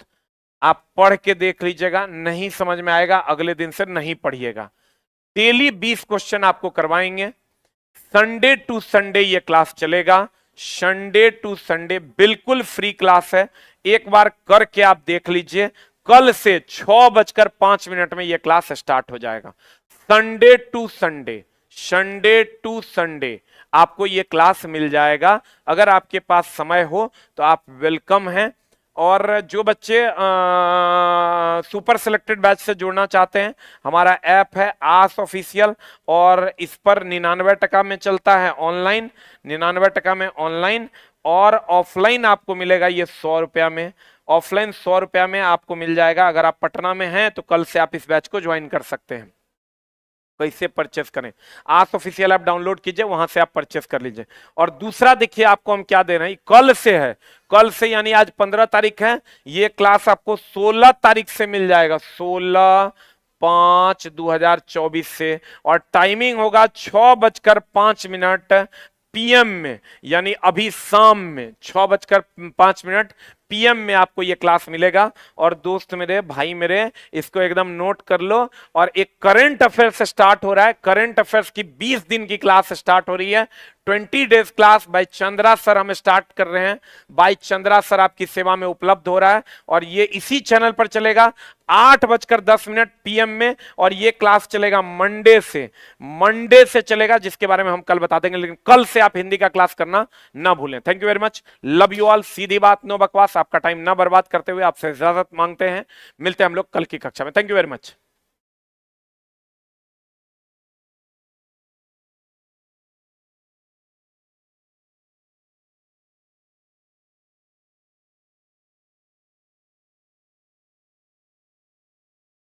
आप पढ़ के देख लीजिएगा, नहीं समझ में आएगा अगले दिन से नहीं पढ़िएगा। डेली 20 क्वेश्चन आपको करवाएंगे, संडे टू संडे ये क्लास चलेगा, संडे टू संडे बिल्कुल फ्री क्लास है, एक बार करके आप देख लीजिए। कल से 6:05 में ये क्लास स्टार्ट हो जाएगा। Sunday to Sunday, Sunday to Sunday आपको ये क्लास मिल जाएगा, अगर आपके पास समय हो तो आप वेलकम हैं। और जो बच्चे सुपर सिलेक्टेड बैच से जुड़ना चाहते हैं, हमारा ऐप है आस ऑफिशियल, और इस पर 99% में चलता है ऑनलाइन, 99% में ऑनलाइन, और ऑफलाइन आपको मिलेगा ये 100 रुपया में। ऑफलाइन 100 रुपया में आपको मिल जाएगा। अगर आप पटना में हैं तो कल से आप इस बैच को ज्वाइन कर सकते हैं। कैसे परचेस करें, आस ऑफिशियल ऐप डाउनलोड कीजिए, वहां से आप परचेस कर लीजिए। और दूसरा देखिए आपको हम क्या दे रहे हैं, कल से है, कल से यानी आज 15 तारीख है, ये क्लास आपको 16 तारीख से मिल जाएगा, 16/5/2024 से। और टाइमिंग होगा 6:05 PM में, यानी अभी शाम में 6:05 PM में आपको ये क्लास मिलेगा। और दोस्त मेरे, भाई मेरे, इसको एकदम नोट कर लो। और एक करंट अफेयर्स स्टार्ट हो रहा है, करंट अफेयर्स की 20 दिन की क्लास स्टार्ट हो रही है, 20 days class by Chandra sir हम स्टार्ट कर रहे हैं। बाय चंद्रा सर आपकी सेवा में उपलब्ध हो रहा है, और ये इसी चैनल पर चलेगा 8:10 PM में। और ये क्लास चलेगा मंडे से चलेगा, जिसके बारे में हम कल बता देंगे, लेकिन कल से आप हिंदी का क्लास करना ना भूलें। Thank you very much, love you all. सीधी बात, नो बकवास, आपका टाइम ना बर्बाद करते हुए आपसे इजाजत मांगते हैं। मिलते हैं हम लोग कल की कक्षा में। Thank you very much.